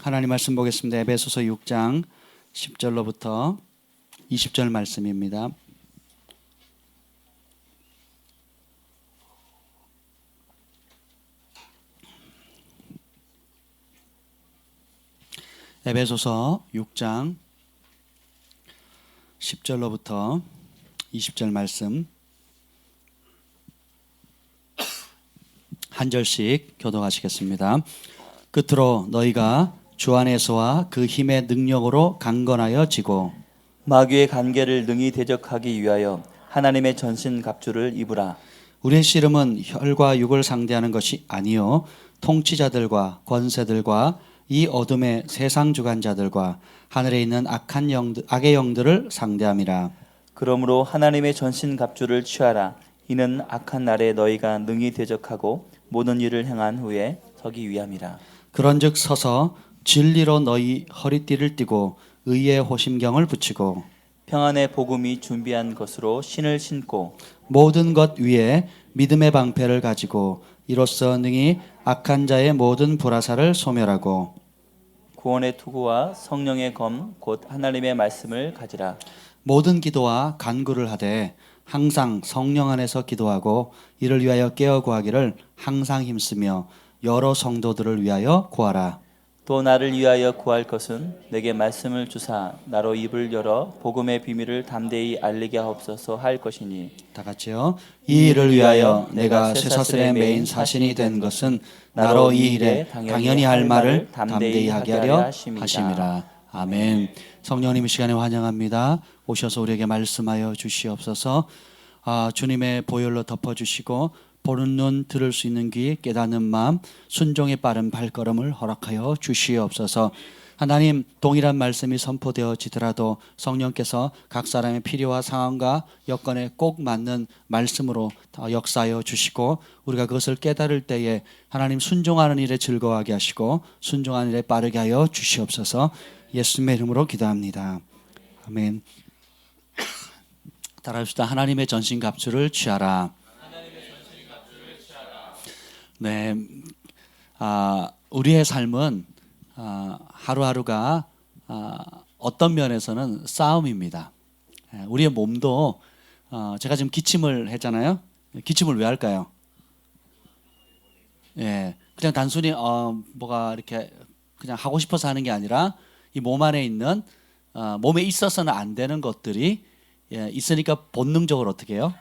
하나님 말씀 보겠습니다. 에베소서 6장 10절로부터 20절 말씀입니다. 에베소서 6장 10절로부터 20절 말씀 한 절씩 교독하시겠습니다. 끝으로 너희가 주 안에서와 그 힘의 능력으로 강건하여 지고 마귀의 관계를 능히 대적하기 위하여 하나님의 전신 갑주를 입으라. 우리의 씨름은 혈과 육을 상대하는 것이 아니요 통치자들과 권세들과 이 어둠의 세상 주관자들과 하늘에 있는 악의 영들을 상대함이라. 그러므로 하나님의 전신 갑주를 취하라. 이는 악한 날에 너희가 능히 대적하고 모든 일을 행한 후에 서기 위함이라. 그런즉 서서 진리로 너희 허리띠를 띠고 의의 호심경을 붙이고 평안의 복음이 준비한 것으로 신을 신고 모든 것 위에 믿음의 방패를 가지고 이로써 능히 악한 자의 모든 불화살을 소멸하고 구원의 투구와 성령의 검 곧 하나님의 말씀을 가지라. 모든 기도와 간구를 하되 항상 성령 안에서 기도하고 이를 위하여 깨어 구하기를 항상 힘쓰며 여러 성도들을 위하여 구하라. 또 나를 위하여 구할 것은 내게 말씀을 주사 나로 입을 열어 복음의 비밀을 담대히 알리게 하옵소서 할 것이니 다 같이요. 이 일을 위하여 내가 쇠사슬의 메인 사신이 된 것은 나로 이 일에 당연히 할 말을 담대히 하게 하려 하심이라. 아멘. 성령님 이 시간에 환영합니다. 오셔서 우리에게 말씀하여 주시옵소서. 주님의 보혈로 덮어주시고 보는 눈, 들을 수 있는 귀, 깨닫는 마음, 순종의 빠른 발걸음을 허락하여 주시옵소서. 하나님, 동일한 말씀이 선포되어지더라도 성령께서 각 사람의 필요와 상황과 여건에 꼭 맞는 말씀으로 역사하여 주시고 우리가 그것을 깨달을 때에 하나님 순종하는 일에 즐거워하게 하시고 순종하는 일에 빠르게 하여 주시옵소서. 예수님의 이름으로 기도합니다. 아멘. 따라합시다. 하나님의 전신갑주를 취하라. 네, 우리의 삶은 하루하루가 어떤 면에서는 싸움입니다. 우리의 몸도 제가 지금 기침을 했잖아요. 기침을 왜 할까요? 예, 그냥 단순히 뭐가 이렇게 그냥 하고 싶어서 하는 게 아니라 이 몸 안에 있는 몸에 있어서는 안 되는 것들이 있으니까 본능적으로 어떻게 해요?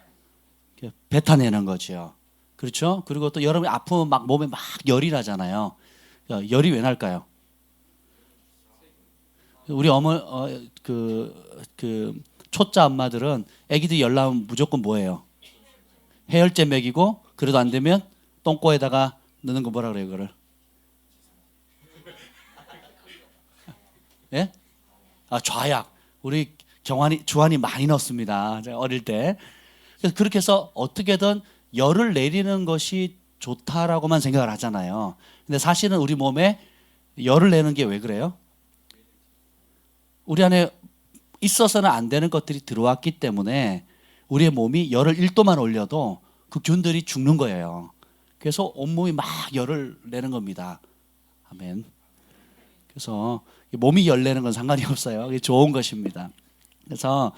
뱉어내는 거죠. 그렇죠? 그리고 또 여러분이 아프면 막 몸에 막 열이 나잖아요. 열이 왜 날까요? 우리 초짜 엄마들은 아기들이 열 나면 무조건 뭐예요? 해열제 먹이고 그래도 안 되면 똥꼬에다가 넣는 거 뭐라 그래요, 그거를? 예? 좌약. 우리 주한이 많이 넣습니다. 제가 어릴 때. 그래서 그렇게 해서 어떻게든 열을 내리는 것이 좋다라고만 생각을 하잖아요. 근데 사실은 우리 몸에 열을 내는 게 왜 그래요? 우리 안에 있어서는 안 되는 것들이 들어왔기 때문에 우리의 몸이 열을 1도만 올려도 그 균들이 죽는 거예요. 그래서 온몸이 막 열을 내는 겁니다. 아멘. 그래서 몸이 열 내는 건 상관이 없어요. 그게 좋은 것입니다. 그래서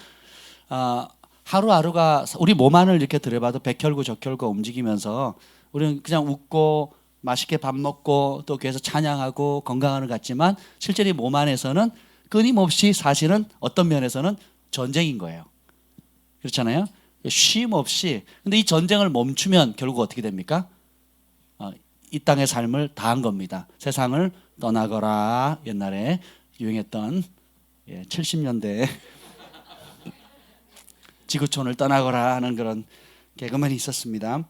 하루하루가 우리 몸 안을 이렇게 들여봐도 백혈구 적혈구가 움직이면서 우리는 그냥 웃고 맛있게 밥 먹고 또 교회에서 찬양하고 건강하는 것 같지만 실제로 이 몸 안에서는 끊임없이 사실은 어떤 면에서는 전쟁인 거예요. 그렇잖아요. 쉼 없이. 근데 이 전쟁을 멈추면 결국 어떻게 됩니까? 이 땅의 삶을 다한 겁니다. 세상을 떠나거라. 옛날에 유행했던 70년대 지구촌을 떠나거라 하는 그런 개그맨이 있었습니다.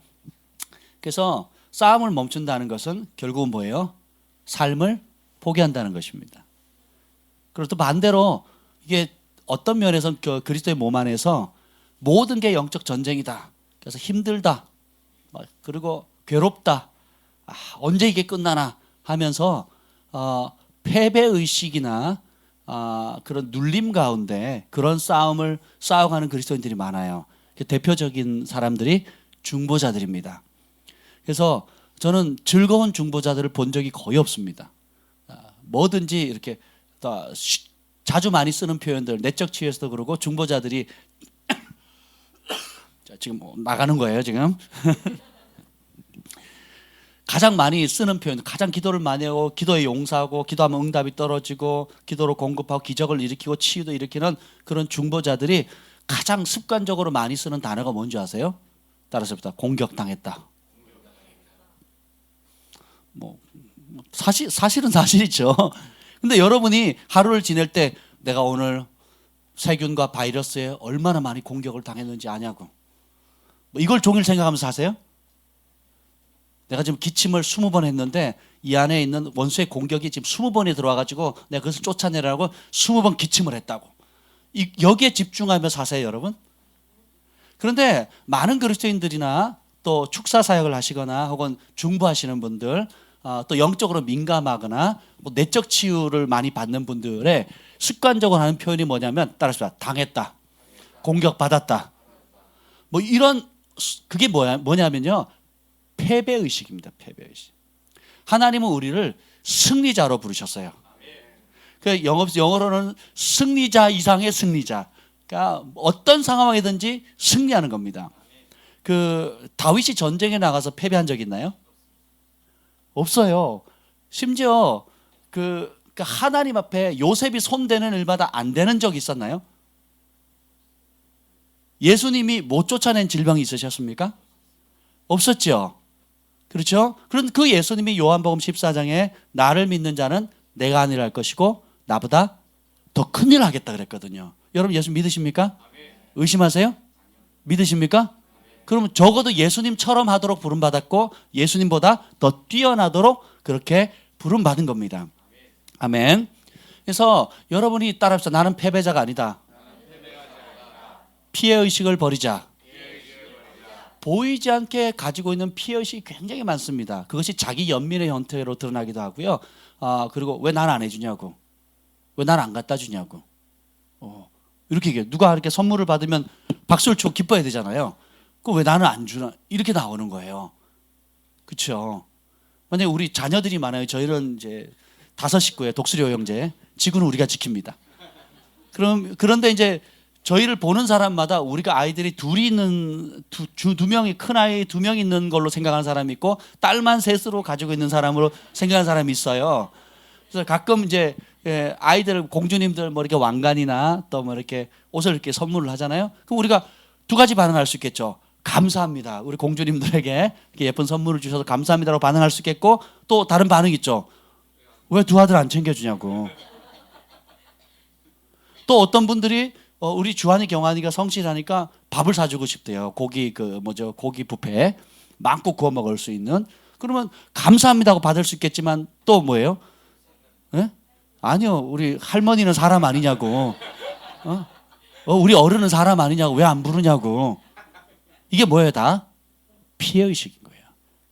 그래서 싸움을 멈춘다는 것은 결국은 뭐예요? 삶을 포기한다는 것입니다. 그리고 또 반대로 이게 어떤 면에서는 그리스도의 몸 안에서 모든 게 영적 전쟁이다. 그래서 힘들다. 그리고 괴롭다. 언제 이게 끝나나 하면서 패배의식이나 그런 눌림 가운데 그런 싸움을 싸워가는 그리스도인들이 많아요. 대표적인 사람들이 중보자들입니다. 그래서 저는 즐거운 중보자들을 본 적이 거의 없습니다. 뭐든지 이렇게 자주 많이 쓰는 표현들, 내적 치유에서도 그러고 중보자들이 자, 지금 나가는 거예요 지금. 가장 많이 쓰는 표현, 가장 기도를 많이 하고 기도에 용서하고 기도하면 응답이 떨어지고 기도로 공급하고 기적을 일으키고 치유도 일으키는 그런 중보자들이 가장 습관적으로 많이 쓰는 단어가 뭔지 아세요? 따라서 봅시다. 공격당했다. 뭐 사실은 사실이죠. 근데 여러분이 하루를 지낼 때 내가 오늘 세균과 바이러스에 얼마나 많이 공격을 당했는지 아냐고. 뭐 이걸 종일 생각하면서 사세요? 내가 지금 기침을 20번 했는데 이 안에 있는 원수의 공격이 지금 20번이 들어와가지고 내가 그것을 쫓아내라고 20번 기침을 했다고. 여기에 집중하며 사세요, 여러분. 그런데 많은 그리스도인들이나 또 축사 사역을 하시거나 혹은 중보하시는 분들, 또 영적으로 민감하거나 뭐 내적 치유를 많이 받는 분들의 습관적으로 하는 표현이 뭐냐면 따라서 당했다, 공격받았다. 뭐 이런 그게 뭐냐면요. 패배의식입니다. 패배의식. 하나님은 우리를 승리자로 부르셨어요. 그 영어로는 승리자 이상의 승리자. 그러니까 어떤 상황이든지 승리하는 겁니다. 그 다윗이 전쟁에 나가서 패배한 적 있나요? 없어요. 심지어 그 하나님 앞에 요셉이 손대는 일마다 안 되는 적이 있었나요? 예수님이 못 쫓아낸 질병이 있으셨습니까? 없었죠. 그렇죠? 그런 그 예수님이 요한복음 14장에 나를 믿는 자는 내가 한 일을 할 것이고 나보다 더 큰 일을 하겠다 그랬거든요. 여러분 예수 믿으십니까? 의심하세요? 믿으십니까? 그러면 적어도 예수님처럼 하도록 부름받았고 예수님보다 더 뛰어나도록 그렇게 부름받은 겁니다. 아멘. 그래서 여러분이 따라합시다. 나는 패배자가 아니다. 피해의식을 버리자. 보이지 않게 가지고 있는 피해의식이 굉장히 많습니다. 그것이 자기 연민의 형태로 드러나기도 하고요. 그리고 왜 난 안 해주냐고. 왜 난 안 갖다 주냐고. 이렇게 얘기해요. 누가 이렇게 선물을 받으면 박수를 치고 기뻐해야 되잖아요. 그 왜 나는 안 주나. 이렇게 나오는 거예요. 그렇죠. 만약에 우리 자녀들이 많아요. 저희는 이제 5식구예요. 독수리 호영제. 지구는 우리가 지킵니다. 그런데 이제 저희를 보는 사람마다 우리가 아이들이 둘이 있는 두 명이 큰 아이 2명 있는 걸로 생각하는 사람이 있고 딸만 셋으로 가지고 있는 사람으로 생각하는 사람이 있어요. 그래서 가끔 이제 아이들 공주님들 뭐 이렇게 왕관이나 또 뭐 이렇게 옷을 이렇게 선물을 하잖아요. 그럼 우리가 2가지 반응할 수 있겠죠. 감사합니다. 우리 공주님들에게 이렇게 예쁜 선물을 주셔서 감사합니다라고 반응할 수 있겠고 또 다른 반응이 있죠. 왜 2 아들 안 챙겨주냐고. 또 어떤 분들이 우리 주한이 경환이가 성실하니까 밥을 사주고 싶대요. 고기 고기 뷔페 마음껏 구워 먹을 수 있는. 그러면 감사합니다고 받을 수 있겠지만 또 뭐예요? 네? 아니요, 우리 할머니는 사람 아니냐고. 우리 어른은 사람 아니냐고. 왜 안 부르냐고. 이게 뭐예요? 다 피해의식인 거예요.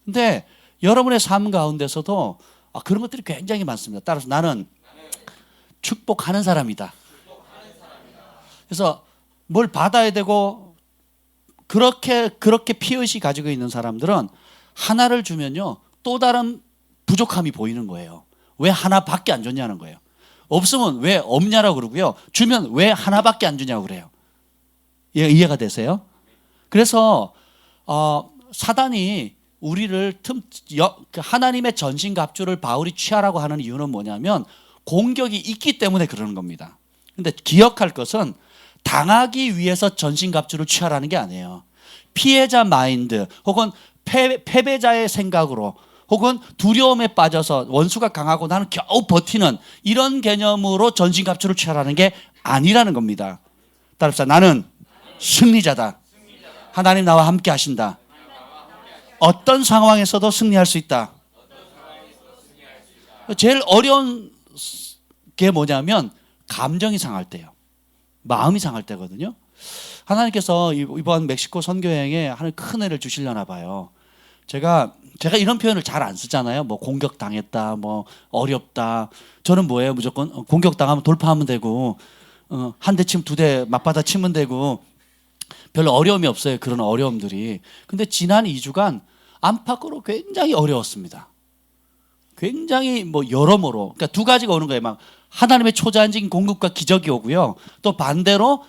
근데 여러분의 삶 가운데서도 그런 것들이 굉장히 많습니다. 따라서 나는 축복하는 사람이다. 그래서 뭘 받아야 되고 그렇게 피해의식 가지고 있는 사람들은 하나를 주면요 또 다른 부족함이 보이는 거예요. 왜 하나밖에 안 줬냐는 거예요. 없으면 왜 없냐라고 그러고요. 주면 왜 하나밖에 안 주냐고 그래요. 이해가 되세요? 그래서 사단이 우리를 하나님의 전신갑주를 바울이 취하라고 하는 이유는 뭐냐면 공격이 있기 때문에 그러는 겁니다. 근데 기억할 것은 당하기 위해서 전신갑주를 취하라는 게 아니에요. 피해자 마인드 혹은 패배자의 생각으로 혹은 두려움에 빠져서 원수가 강하고 나는 겨우 버티는 이런 개념으로 전신갑주를 취하라는 게 아니라는 겁니다. 따라서 나는 승리자다. 하나님 나와 함께 하신다. 어떤 상황에서도 승리할 수 있다. 제일 어려운 게 뭐냐면 감정이 상할 때요. 마음이 상할 때거든요. 하나님께서 이번 멕시코 선교여행에 하늘 큰 애를 주시려나 봐요. 제가 이런 표현을 잘 안 쓰잖아요. 뭐 공격당했다, 뭐 어렵다. 저는 뭐예요? 무조건 공격당하면 돌파하면 되고 한 대 치면 2대 맞받아 치면 되고 별로 어려움이 없어요. 그런 어려움들이. 근데 지난 2주간 안팎으로 굉장히 어려웠습니다. 굉장히 뭐 여러모로 그러니까 두 가지가 오는 거예요. 막 하나님의 초자연적인 공급과 기적이 오고요. 또 반대로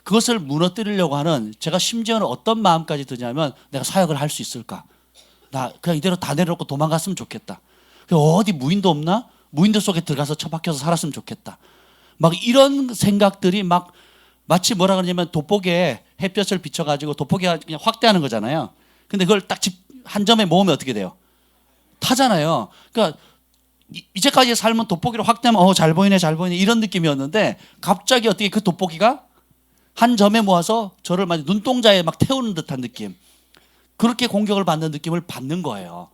그것을 무너뜨리려고 하는 제가 심지어는 어떤 마음까지 드냐면 내가 사역을 할 수 있을까? 나 그냥 이대로 다 내려놓고 도망갔으면 좋겠다. 어디 무인도 없나? 무인도 속에 들어가서 처박혀서 살았으면 좋겠다. 막 이런 생각들이 막 마치 뭐라 그러냐면 돋보기에 햇볕을 비춰가지고 돋보기가 그냥 확대하는 거잖아요. 근데 그걸 딱 한 점에 모으면 어떻게 돼요? 타잖아요. 그러니까 이제까지의 삶은 돋보기로 확대하면 잘 보이네 잘 보이네 이런 느낌이었는데 갑자기 어떻게 그 돋보기가 한 점에 모아서 저를 막 눈동자에 막 태우는 듯한 느낌, 그렇게 공격을 받는 느낌을 받는 거예요.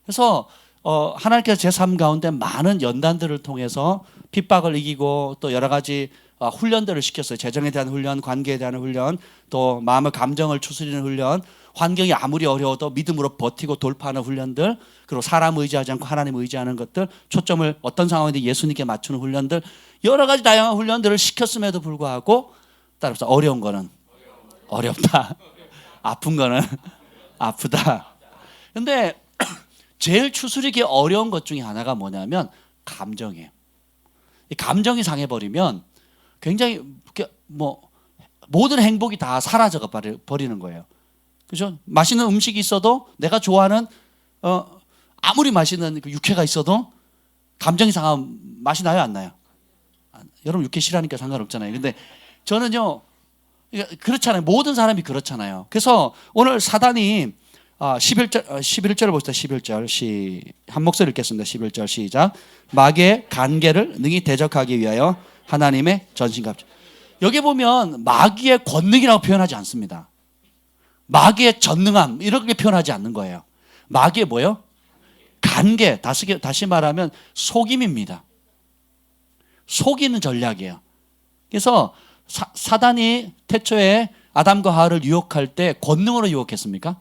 그래서 하나님께서 제 삶 가운데 많은 연단들을 통해서 핍박을 이기고 또 여러 가지 훈련들을 시켰어요. 재정에 대한 훈련, 관계에 대한 훈련, 또 마음의 감정을 추스리는 훈련, 환경이 아무리 어려워도 믿음으로 버티고 돌파하는 훈련들, 그리고 사람 의지하지 않고 하나님 의지하는 것들, 초점을 어떤 상황인데 예수님께 맞추는 훈련들, 여러 가지 다양한 훈련들을 시켰음에도 불구하고 따라서 어려운 거는 어렵다, 아픈 거는 아프다. 근데 제일 추스리기 어려운 것 중에 하나가 뭐냐면 감정이에요. 이 감정이 상해버리면 굉장히 뭐 모든 행복이 다 사라져 버리는 거예요. 그죠? 맛있는 음식이 있어도 내가 좋아하는 아무리 맛있는 그 육회가 있어도 감정이 상하면 맛이 나요, 안 나요? 여러분 육회 싫어하니까 상관없잖아요. 근데 저는요 그렇잖아요. 모든 사람이 그렇잖아요. 그래서 오늘 사단이 11절 봅시다. 11절 한 목소리 읽겠습니다. 11절 시작. 마귀의 간계를 능히 대적하기 위하여 하나님의 전신갑주. 여기 보면 마귀의 권능이라고 표현하지 않습니다. 마귀의 전능함 이렇게 표현하지 않는 거예요. 마귀의 뭐예요? 간계, 다시 말하면 속임입니다. 속이는 전략이에요. 그래서 사단이 태초에 아담과 하와를 유혹할 때 권능으로 유혹했습니까?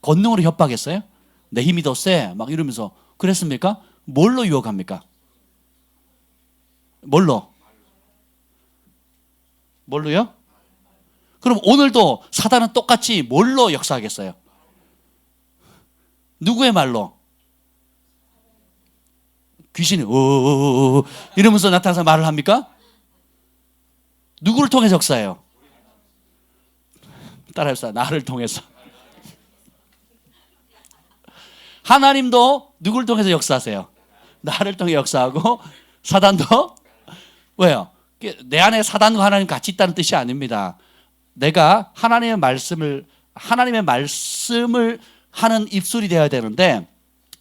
권능으로 협박했어요? 내 힘이 더 세 막 이러면서 그랬습니까? 뭘로 유혹합니까? 뭘로요? 그럼 오늘도 사단은 똑같이 뭘로 역사하겠어요? 누구의 말로? 귀신이 이러면서 나타나서 말을 합니까? 누구를 통해서 역사해요? 따라해봅시다. 나를 통해서. 하나님도 누구를 통해서 역사하세요? 나를 통해 역사하고 사단도 왜요? 내 안에 사단과 하나님 같이 있다는 뜻이 아닙니다. 내가 하나님의 말씀을 하는 입술이 되어야 되는데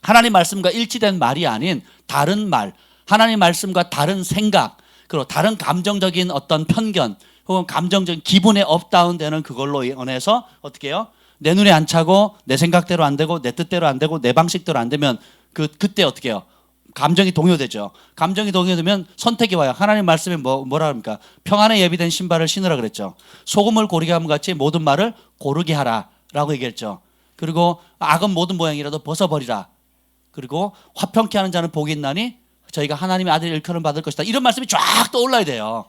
하나님 말씀과 일치된 말이 아닌 다른 말, 하나님 말씀과 다른 생각, 그리고 다른 감정적인 어떤 편견 혹은 감정적인 기분에 업다운되는 그걸로 인해서 어떻게 해요? 내 눈에 안 차고 내 생각대로 안 되고 내 뜻대로 안 되고 내 방식대로 안 되면 그때 어떻게 해요? 감정이 동요되죠. 감정이 동요되면 선택이 와요. 하나님 말씀에 뭐라 합니까? 평안에 예비된 신발을 신으라 그랬죠. 소금을 고르게 함 같이 모든 말을 고르게 하라라고 얘기했죠. 그리고 악은 모든 모양이라도 벗어버리라. 그리고 화평케 하는 자는 복이 있나니 저희가 하나님의 아들의 일컬음 받을 것이다. 이런 말씀이 쫙 떠올라야 돼요.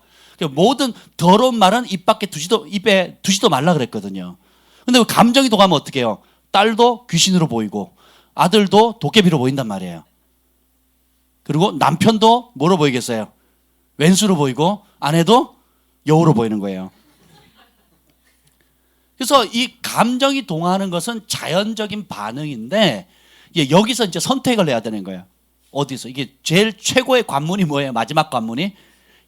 모든 더러운 말은 입에 두지도 말라 그랬거든요. 근데 감정이 동하면 어떻게 해요? 딸도 귀신으로 보이고 아들도 도깨비로 보인단 말이에요. 그리고 남편도 뭐로 보이겠어요? 왼수로 보이고 아내도 여우로 보이는 거예요. 그래서 이 감정이 동하는 것은 자연적인 반응인데 여기서 이제 선택을 해야 되는 거예요. 어디서? 이게 제일 최고의 관문이 뭐예요? 마지막 관문이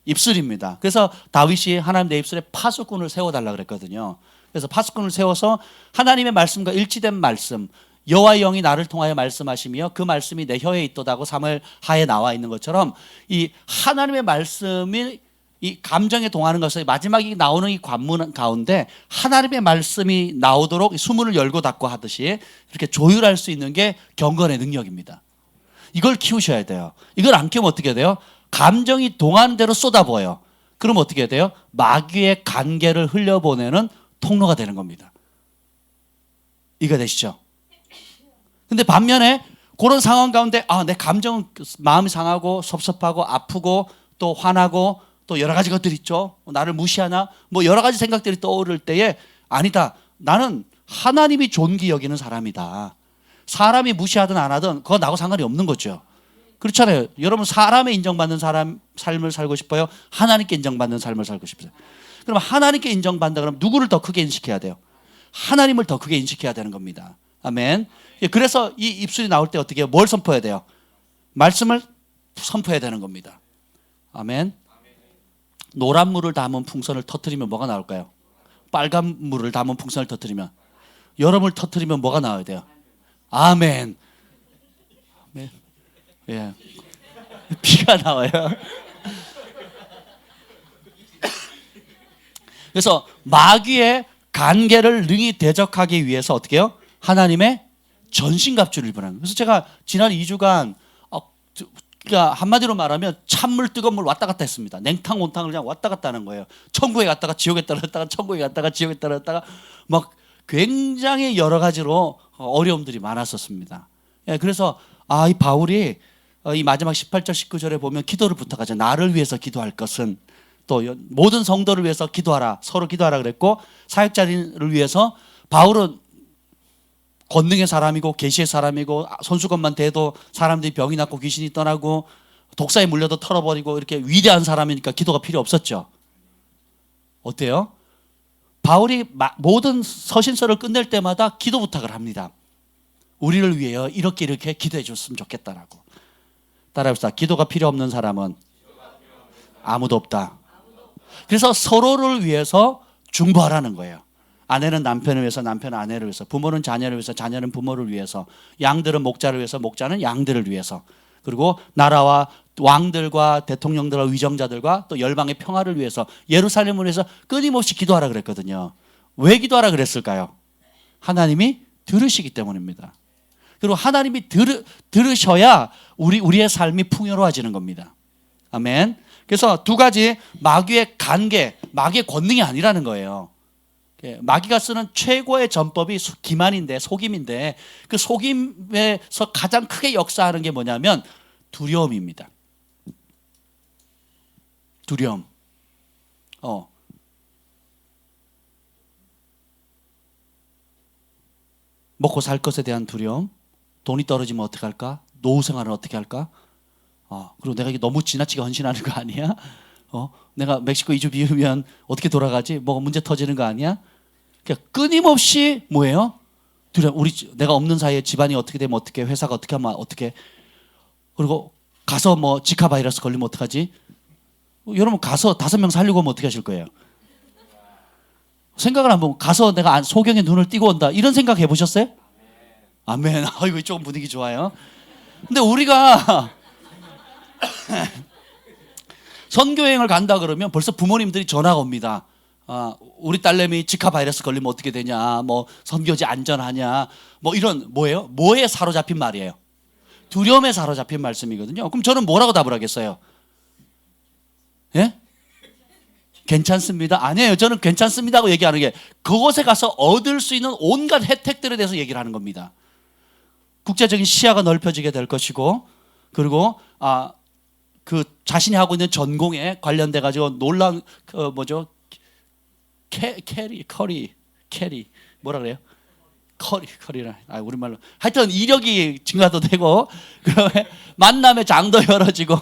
입술입니다. 그래서 다윗이 하나님 내 입술에 파수꾼을 세워달라 그랬거든요. 그래서 파수꾼을 세워서 하나님의 말씀과 일치된 말씀, 여호와의 영이 나를 통하여 말씀하시며 그 말씀이 내 혀에 있도다고 사무엘 하에 나와 있는 것처럼 이 하나님의 말씀이 이 감정에 동하는 것을 마지막에 나오는 이 관문 가운데 하나님의 말씀이 나오도록 수문을 열고 닫고 하듯이 이렇게 조율할 수 있는 게 경건의 능력입니다. 이걸 키우셔야 돼요. 이걸 안 키우면 어떻게 돼요? 감정이 동하는 대로 쏟아부어요. 그럼 어떻게 돼요? 마귀의 간계를 흘려보내는 통로가 되는 겁니다. 이해가 되시죠? 근데 반면에 그런 상황 가운데 내 감정은 마음이 상하고 섭섭하고 아프고 또 화나고 또 여러 가지 것들이 있죠. 나를 무시하나 뭐 여러 가지 생각들이 떠오를 때에 아니다. 나는 하나님이 존귀 여기는 사람이다. 사람이 무시하든 안 하든 그거 나하고 상관이 없는 거죠. 그렇잖아요. 여러분 사람의 인정받는 삶을 살고 싶어요? 하나님께 인정받는 삶을 살고 싶어요? 그럼 하나님께 인정받는다 그러면 누구를 더 크게 인식해야 돼요? 하나님을 더 크게 인식해야 되는 겁니다. 아멘. 그래서 이 입술이 나올 때 어떻게 해요? 뭘 선포해야 돼요? 말씀을 선포해야 되는 겁니다. 아멘. 노란 물을 담은 풍선을 터뜨리면 뭐가 나올까요? 빨간 물을 담은 풍선을 터뜨리면, 여러분을 터뜨리면 뭐가 나와야 돼요? 아멘. 아멘. 예. 비가 나와요. 그래서 마귀의 간계를 능히 대적하기 위해서 어떻게 해요? 하나님의 전신갑주를 입으라는 거예요. 그래서 제가 지난 2주간 그러니까 한마디로 말하면 찬물 뜨거운 물 왔다 갔다 했습니다. 냉탕 온탕을 그냥 왔다 갔다 하는 거예요. 천국에 갔다가 지옥에 떨어졌다가 천국에 갔다가 지옥에 떨어졌다가 막 굉장히 여러 가지로 어려움들이 많았었습니다. 예, 그래서 이 바울이 이 마지막 18절 19절에 보면 기도를 부탁하죠. 나를 위해서 기도할 것은, 또 모든 성도를 위해서 기도하라, 서로 기도하라 그랬고, 사역자를 위해서 바울은 권능의 사람이고 계시의 사람이고 손수건만 대도 사람들이 병이 낫고 귀신이 떠나고 독사에 물려도 털어버리고 이렇게 위대한 사람이니까 기도가 필요 없었죠. 어때요? 바울이 모든 서신서를 끝낼 때마다 기도 부탁을 합니다. 우리를 위하여 이렇게 기도해 줬으면 좋겠다라고. 따라합시다. 기도가 필요 없는 사람은 아무도 없다. 그래서 서로를 위해서 중보하라는 거예요. 아내는 남편을 위해서, 남편은 아내를 위해서, 부모는 자녀를 위해서, 자녀는 부모를 위해서, 양들은 목자를 위해서, 목자는 양들을 위해서, 그리고 나라와 왕들과 대통령들과 위정자들과 또 열방의 평화를 위해서, 예루살렘을 위해서 끊임없이 기도하라 그랬거든요. 왜 기도하라 그랬을까요? 하나님이 들으시기 때문입니다. 그리고 하나님이 들으셔야 우리의 삶이 풍요로워지는 겁니다. 아멘. 그래서 두 가지, 마귀의 간계, 마귀의 권능이 아니라는 거예요. 마귀가 쓰는 최고의 전법이 기만인데, 속임인데, 그 속임에서 가장 크게 역사하는 게 뭐냐면 두려움입니다. 두려움. 먹고 살 것에 대한 두려움, 돈이 떨어지면 어떻게 할까? 노후 생활은 어떻게 할까? 그리고 내가 이게 너무 지나치게 헌신하는 거 아니야? 내가 멕시코 2주 비우면 어떻게 돌아가지? 뭐가 문제 터지는 거 아니야? 그러니까 끊임없이 뭐예요? 내가 없는 사이에 집안이 어떻게 되면 어떻게, 회사가 어떻게 하면 어떻게, 그리고 가서 뭐 지카 바이러스 걸리면 어떡하지? 여러분 가서 5명 살리고 오면 어떻게 하실 거예요? 생각을 한번, 가서 내가 소경의 눈을 띄고 온다, 이런 생각 해보셨어요? 아멘. 이거 조금 분위기 좋아요. 근데 우리가 선교여행을 간다 그러면 벌써 부모님들이 전화가 옵니다. 우리 딸내미 지카 바이러스 걸리면 어떻게 되냐, 뭐 선교지 안전하냐, 뭐 이런, 뭐예요? 뭐에 사로잡힌 말이에요? 두려움에 사로잡힌 말씀이거든요. 그럼 저는 뭐라고 답을 하겠어요? 예? 괜찮습니다. 아니에요. 저는 괜찮습니다고 얘기하는 게 그곳에 가서 얻을 수 있는 온갖 혜택들에 대해서 얘기를 하는 겁니다. 국제적인 시야가 넓혀지게 될 것이고, 그리고 그 자신이 하고 있는 전공에 관련돼 가지고 놀라운 캐리 뭐라 그래요? 커리라. 우리말로 하여튼 이력이 증가도 되고, 그다음에 만남의 장도 열어지고,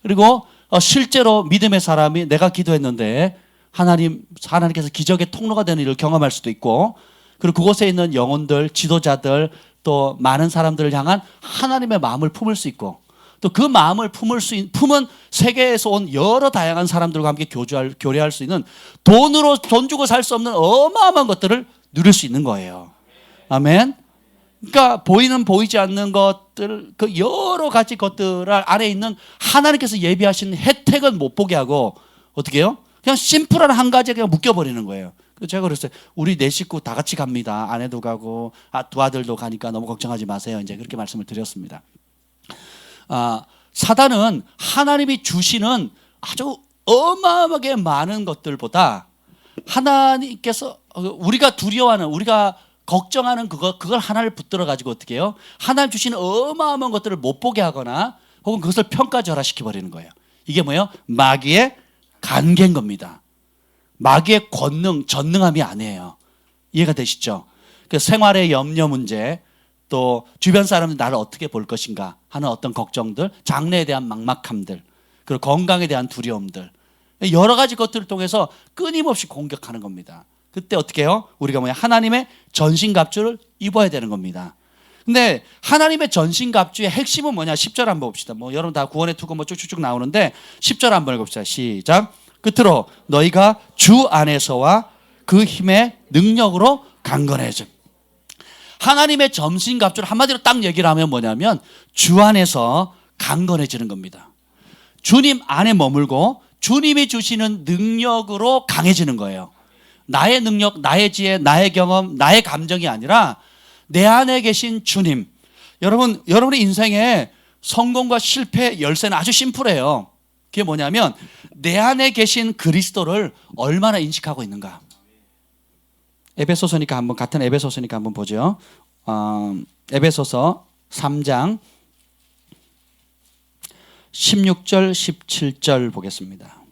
그리고 실제로 믿음의 사람이 내가 기도했는데 하나님께서 기적의 통로가 되는 일을 경험할 수도 있고, 그리고 그곳에 있는 영혼들, 지도자들, 또 많은 사람들을 향한 하나님의 마음을 품을 수 있고, 또 그 마음을 품은 세계에서 온 여러 다양한 사람들과 함께 교류할 수 있는, 돈 주고 살 수 없는 어마어마한 것들을 누릴 수 있는 거예요. 아멘. 그러니까 보이는 보이지 않는 것들, 그 여러 가지 것들 안에 있는 하나님께서 예비하신 혜택은 못 보게 하고, 어떻게 해요? 그냥 심플한 한 가지에 그냥 묶여버리는 거예요. 제가 그랬어요. 우리 4식구 다 같이 갑니다. 아내도 가고 두 아들도 가니까 너무 걱정하지 마세요. 이제 그렇게 말씀을 드렸습니다. 사단은 하나님이 주시는 아주 어마어마하게 많은 것들보다 하나님께서 우리가 두려워하는, 우리가 걱정하는 그걸 하나를 붙들어 가지고 어떻게 해요? 하나님 주시는 어마어마한 것들을 못 보게 하거나 혹은 그것을 평가절하시켜 버리는 거예요. 이게 뭐예요? 마귀의 간계인 겁니다. 마귀의 권능, 전능함이 아니에요. 이해가 되시죠? 그 생활의 염려 문제, 또 주변 사람들이 나를 어떻게 볼 것인가 하는 어떤 걱정들, 장래에 대한 막막함들, 그리고 건강에 대한 두려움들, 여러 가지 것들을 통해서 끊임없이 공격하는 겁니다. 그때 어떻게 해요? 우리가 하나님의 전신갑주를 입어야 되는 겁니다. 근데 하나님의 전신갑주의 핵심은 뭐냐? 10절 한번 봅시다. 여러분 다 구원의 투구 쭉쭉쭉 나오는데 10절 한번 읽어봅시다. 시작. 끝으로 너희가 주 안에서와 그 힘의 능력으로 강건해져. 하나님의 전신갑주를 한마디로 딱 얘기를 하면 뭐냐면 주 안에서 강건해지는 겁니다. 주님 안에 머물고 주님이 주시는 능력으로 강해지는 거예요. 나의 능력, 나의 지혜, 나의 경험, 나의 감정이 아니라 내 안에 계신 주님. 여러분의 인생에 성공과 실패 열쇠는 아주 심플해요. 그게 뭐냐면 내 안에 계신 그리스도를 얼마나 인식하고 있는가. 에베소서니까 같은 에베소서니까 한번 보죠. 에베소서 3장 16절 17절 보겠습니다.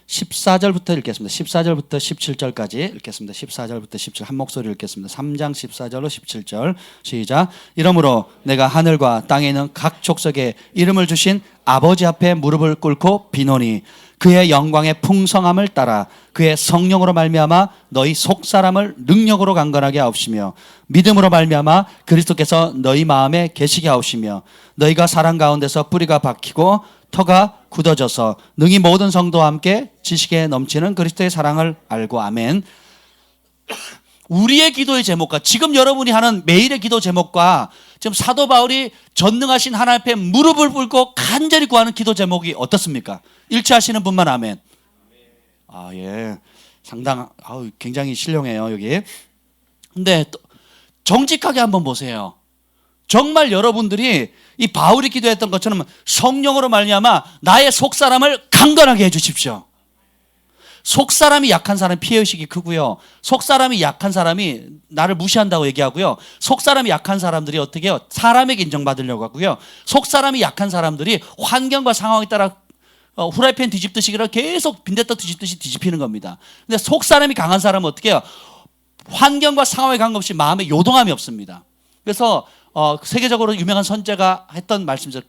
14절부터 읽겠습니다. 14절부터 17절까지 읽겠습니다. 14절부터 17절 한 목소리 읽겠습니다. 3장 14절로 17절 시작. 이러므로 내가 하늘과 땅에 있는 각 족속에 이름을 주신 아버지 앞에 무릎을 꿇고 비노니 그의 영광의 풍성함을 따라 그의 성령으로 말미암아 너희 속사람을 능력으로 강건하게 하옵시며 믿음으로 말미암아 그리스도께서 너희 마음에 계시게 하옵시며 너희가 사랑 가운데서 뿌리가 박히고 터가 굳어져서 능히 모든 성도와 함께 지식에 넘치는 그리스도의 사랑을 알고. 아멘. 우리의 기도의 제목과 지금 여러분이 하는 매일의 기도 제목과 지금 사도 바울이 전능하신 하나님 앞에 무릎을 꿇고 간절히 구하는 기도 제목이 어떻습니까? 일치하시는 분만 아멘. 예. 굉장히 신령해요, 여기. 근데 또 정직하게 한번 보세요. 정말 여러분들이 이 바울이 기도했던 것처럼 성령으로 말미암아 나의 속사람을 강건하게 해 주십시오. 속사람이 약한 사람이 피해의식이 크고요. 속사람이 약한 사람이 나를 무시한다고 얘기하고요. 속사람이 약한 사람들이 어떻게 해요? 사람에게 인정받으려고 하고요. 속사람이 약한 사람들이 환경과 상황에 따라 후라이팬 뒤집듯이 계속 빈대떡 뒤집듯이 뒤집히는 겁니다. 근데 속사람이 강한 사람은 어떻게 해요? 환경과 상황에 관계없이 마음에 요동함이 없습니다. 그래서 세계적으로 유명한 선제가 했던 말씀이죠.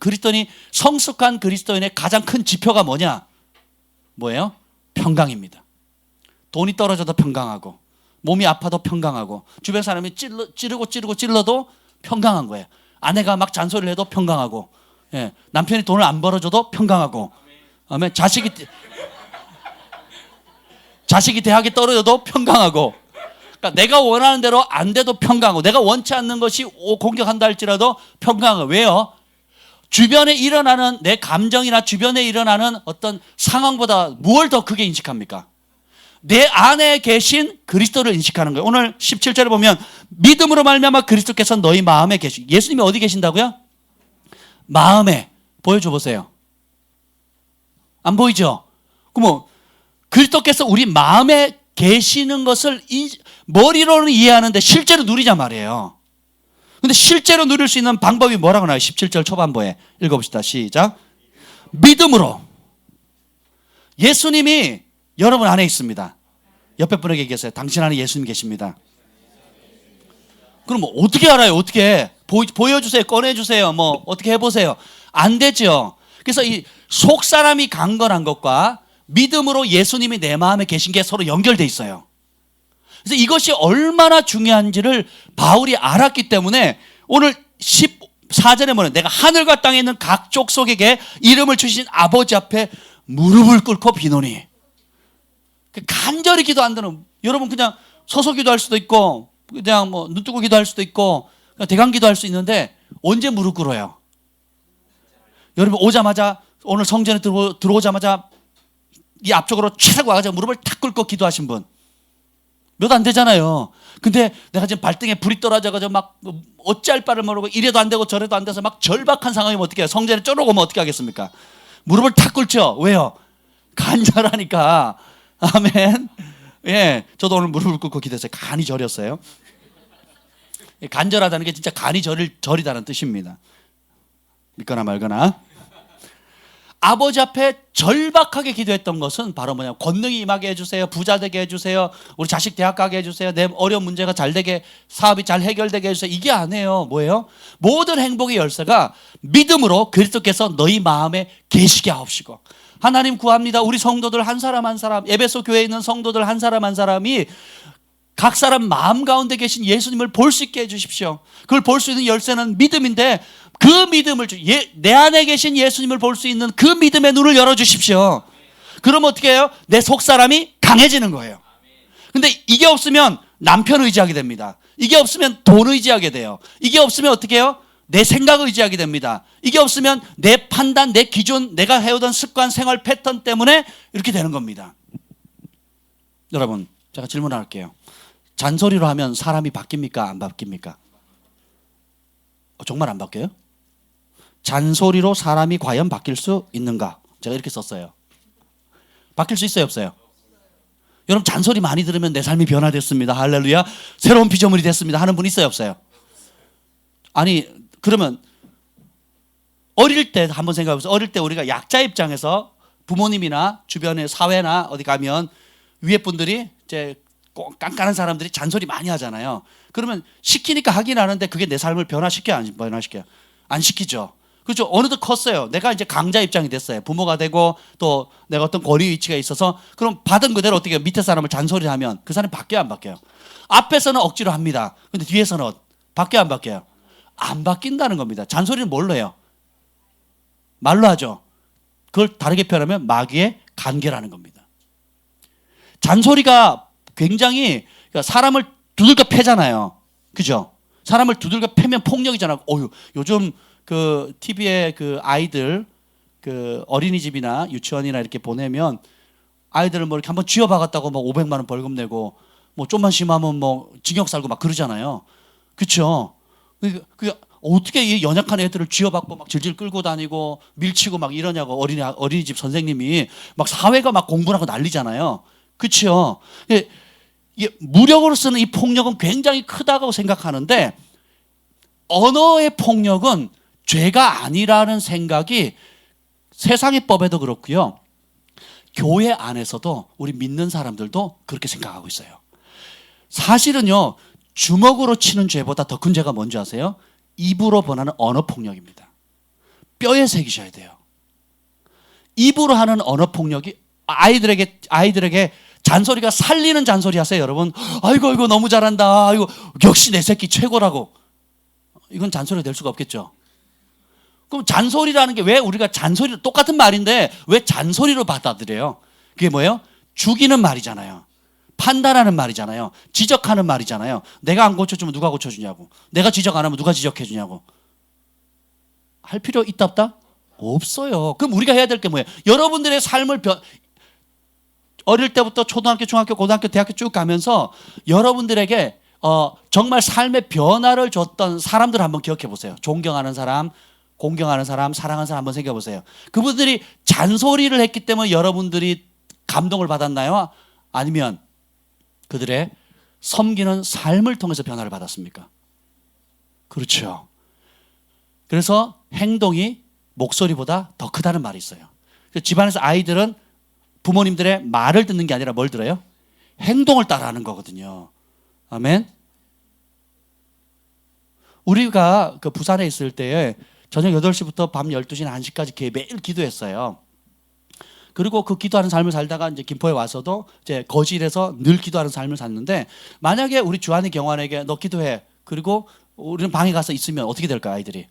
성숙한 그리스도인의 가장 큰 지표가 뭐예요? 평강입니다. 돈이 떨어져도 평강하고 몸이 아파도 평강하고 주변 사람이 찌르고 평강한 거예요. 아내가 막 잔소리를 해도 평강하고, 예, 남편이 돈을 안 벌어줘도 평강하고, 아멘. 자식이 대학에 떨어져도 평강하고, 그러니까 내가 원하는 대로 안 돼도 평강하고 내가 원치 않는 것이 공격한다 할지라도 평강하고. 왜요? 주변에 일어나는 내 감정이나 주변에 일어나는 어떤 상황보다 무엇을 더 크게 인식합니까? 내 안에 계신 그리스도를 인식하는 거예요. 오늘 17절에 보면 믿음으로 말미암아 그리스도께서 너희 마음에 계시. 예수님이 어디 계신다고요? 마음에. 보여줘 보세요. 안 보이죠? 그럼 그리스도께서 우리 마음에 계시는 것을 머리로는 이해하는데 실제로 누리자 말이에요. 근데 실제로 누릴 수 있는 방법이 뭐라고 나와요? 17절 초반부에 읽어봅시다. 시작. 믿음으로. 예수님이 여러분 안에 있습니다. 옆에 분에게 얘기했어요. 당신 안에 예수님 계십니다. 그럼 어떻게 알아요? 어떻게 보여주세요. 꺼내주세요. 어떻게 해보세요. 안 되죠. 그래서 이 속사람이 강건한 것과 믿음으로 예수님이 내 마음에 계신 게 서로 연결돼 있어요. 그래서 이것이 얼마나 중요한지를 바울이 알았기 때문에 오늘 14절에 뭐냐? 내가 하늘과 땅에 있는 각 족속에게 이름을 주신 아버지 앞에 무릎을 꿇고 비노니. 간절히 기도한다는, 여러분 그냥 서서 기도할 수도 있고 그냥 눈 뜨고 기도할 수도 있고 그냥 대강 기도할 수 있는데 언제 무릎 꿇어요? 여러분 오자마자 오늘 성전에 들어오자마자 이 앞쪽으로 촥 와가지고 무릎을 탁 꿇고 기도하신 분 몇 안 되잖아요. 근데 내가 지금 발등에 불이 떨어져가지고 막 어찌할 바를 모르고 이래도 안 되고 저래도 안 돼서 막 절박한 상황이면 어떻게 해요? 성전에 쫄아오면 어떻게 하겠습니까? 무릎을 탁 꿇죠. 왜요? 간절하니까. 아멘. 예, 저도 오늘 무릎을 꿇고 기도했어요. 간이 저렸어요. 간절하다는 게 진짜 간이 저리다는 뜻입니다. 믿거나 말거나. 아버지 앞에 절박하게 기도했던 것은 바로 뭐냐, 권능이 임하게 해주세요, 부자 되게 해주세요, 우리 자식 대학 가게 해주세요, 내 어려운 문제가 잘 되게, 사업이 잘 해결되게 해주세요. 이게 아니에요. 뭐예요? 모든 행복의 열쇠가 믿음으로 그리스도께서 너희 마음에 계시게 하옵시고. 하나님 구합니다. 우리 성도들 한 사람 한 사람, 에베소 교회에 있는 성도들 한 사람 한 사람이 각 사람 마음 가운데 계신 예수님을 볼 수 있게 해주십시오. 그걸 볼 수 있는 열쇠는 믿음인데, 그 믿음을 내 안에 계신 예수님을 볼 수 있는 그 믿음의 눈을 열어주십시오. 그럼 어떻게 해요? 내 속사람이 강해지는 거예요. 근데 이게 없으면 남편 의지하게 됩니다. 이게 없으면 돈 의지하게 돼요. 이게 없으면 어떻게 해요? 내 생각 의지하게 됩니다. 이게 없으면 내 판단, 내 기준, 내가 해오던 습관, 생활 패턴 때문에 이렇게 되는 겁니다. 여러분, 제가 질문 할게요. 잔소리로 하면 사람이 바뀝니까? 안 바뀝니까? 정말 안 바뀌어요? 잔소리로 사람이 과연 바뀔 수 있는가? 제가 이렇게 썼어요. 바뀔 수 있어요, 없어요? 여러분, 잔소리 많이 들으면 내 삶이 변화됐습니다, 할렐루야, 새로운 피조물이 됐습니다 하는 분 있어요, 없어요? 아니, 그러면 어릴 때 한번 생각해 보세요. 어릴 때 우리가 약자 입장에서 부모님이나 주변의 사회나 어디 가면 위에 분들이 이제 깐깐한 사람들이 잔소리 많이 하잖아요. 그러면 시키니까 하긴 하는데 그게 내 삶을 변화시켜요, 안 변화시켜요? 안 시키죠. 그렇죠. 어느덧 컸어요. 내가 이제 강자 입장이 됐어요. 부모가 되고 또 내가 어떤 권위 위치가 있어서, 그럼 받은 그대로 어떻게 해요? 밑에 사람을 잔소리를 하면 그 사람이 바뀌어요, 안 바뀌어요? 앞에서는 억지로 합니다. 근데 뒤에서는 바뀌어요, 안 바뀌어요? 안 바뀐다는 겁니다. 잔소리는 뭘로 해요? 말로 하죠. 그걸 다르게 표현하면 마귀의 간계라는 겁니다. 잔소리가 굉장히 사람을 두들겨 패잖아요. 그죠? 사람을 두들겨 패면 폭력이잖아요. 요즘 그 TV에 그 아이들 그 어린이집이나 유치원이나 이렇게 보내면 아이들을 뭐 이렇게 한번 쥐어박았다고 뭐 500만 원 벌금 내고 뭐 좀만 심하면 뭐 징역 살고 막 그러잖아요. 그렇죠? 그 어떻게 이 연약한 애들을 쥐어박고 막 질질 끌고 다니고 밀치고 막 이러냐고, 어린이집 선생님이 막 사회가 막 공부하고 난리잖아요. 그렇죠? 이게 무력으로 쓰는 이 폭력은 굉장히 크다고 생각하는데, 언어의 폭력은 죄가 아니라는 생각이 세상의 법에도 그렇고요, 교회 안에서도 우리 믿는 사람들도 그렇게 생각하고 있어요. 사실은요, 주먹으로 치는 죄보다 더 큰 죄가 뭔지 아세요? 입으로 번하는 언어 폭력입니다. 뼈에 새기셔야 돼요. 입으로 하는 언어 폭력이 아이들에게 잔소리가 살리는 잔소리 하세요, 여러분. 아이고 너무 잘한다, 아이고 역시 내 새끼 최고라고. 이건 잔소리가 될 수가 없겠죠. 그럼 잔소리라는 게 왜 우리가 잔소리로, 똑같은 말인데 왜 잔소리로 받아들여요? 그게 뭐예요? 죽이는 말이잖아요. 판단하는 말이잖아요. 지적하는 말이잖아요. 내가 안 고쳐주면 누가 고쳐주냐고, 내가 지적 안 하면 누가 지적해주냐고. 할 필요 있다 없다? 없어요. 그럼 우리가 해야 될 게 뭐예요? 여러분들의 삶을 어릴 때부터 초등학교, 중학교, 고등학교, 대학교 쭉 가면서 여러분들에게 정말 삶의 변화를 줬던 사람들 한번 기억해 보세요. 존경하는 사람, 공경하는 사람, 사랑하는 사람 한번 생각해 보세요. 그분들이 잔소리를 했기 때문에 여러분들이 감동을 받았나요? 아니면 그들의 섬기는 삶을 통해서 변화를 받았습니까? 그렇죠. 그래서 행동이 목소리보다 더 크다는 말이 있어요. 집안에서 아이들은 부모님들의 말을 듣는 게 아니라 뭘 들어요? 행동을 따라하는 거거든요. 아멘. 우리가 그 부산에 있을 때에 저녁 8시부터 밤 12시나 1시까지 매일 기도했어요. 그리고 그 기도하는 삶을 살다가 이제 김포에 와서도 이제 거실에서 늘 기도하는 삶을 샀는데, 만약에 우리 주한이 경환에게 너 기도해, 그리고 우리는 방에 가서 있으면 어떻게 될까? 아이들이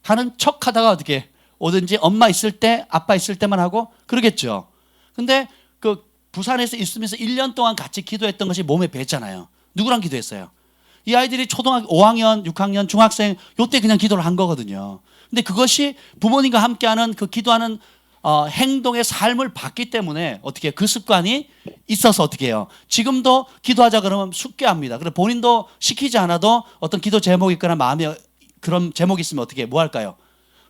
하는 척 하다가 어떻게 오든지 엄마 있을 때, 아빠 있을 때만 하고 그러겠죠. 근데 그 부산에서 있으면서 1년 동안 같이 기도했던 것이 몸에 뱄잖아요. 누구랑 기도했어요? 이 아이들이 초등학교 5학년, 6학년, 중학생 요때 그냥 기도를 한 거거든요. 근데 그것이 부모님과 함께하는 그 기도하는 행동의 삶을 봤기 때문에 어떻게 그 습관이 있어서 어떻게 해요? 지금도 기도하자 그러면 숙제합니다. 그래 본인도 시키지 않아도 어떤 기도 제목이 있거나 마음에 그런 제목이 있으면 어떻게 뭐 할까요?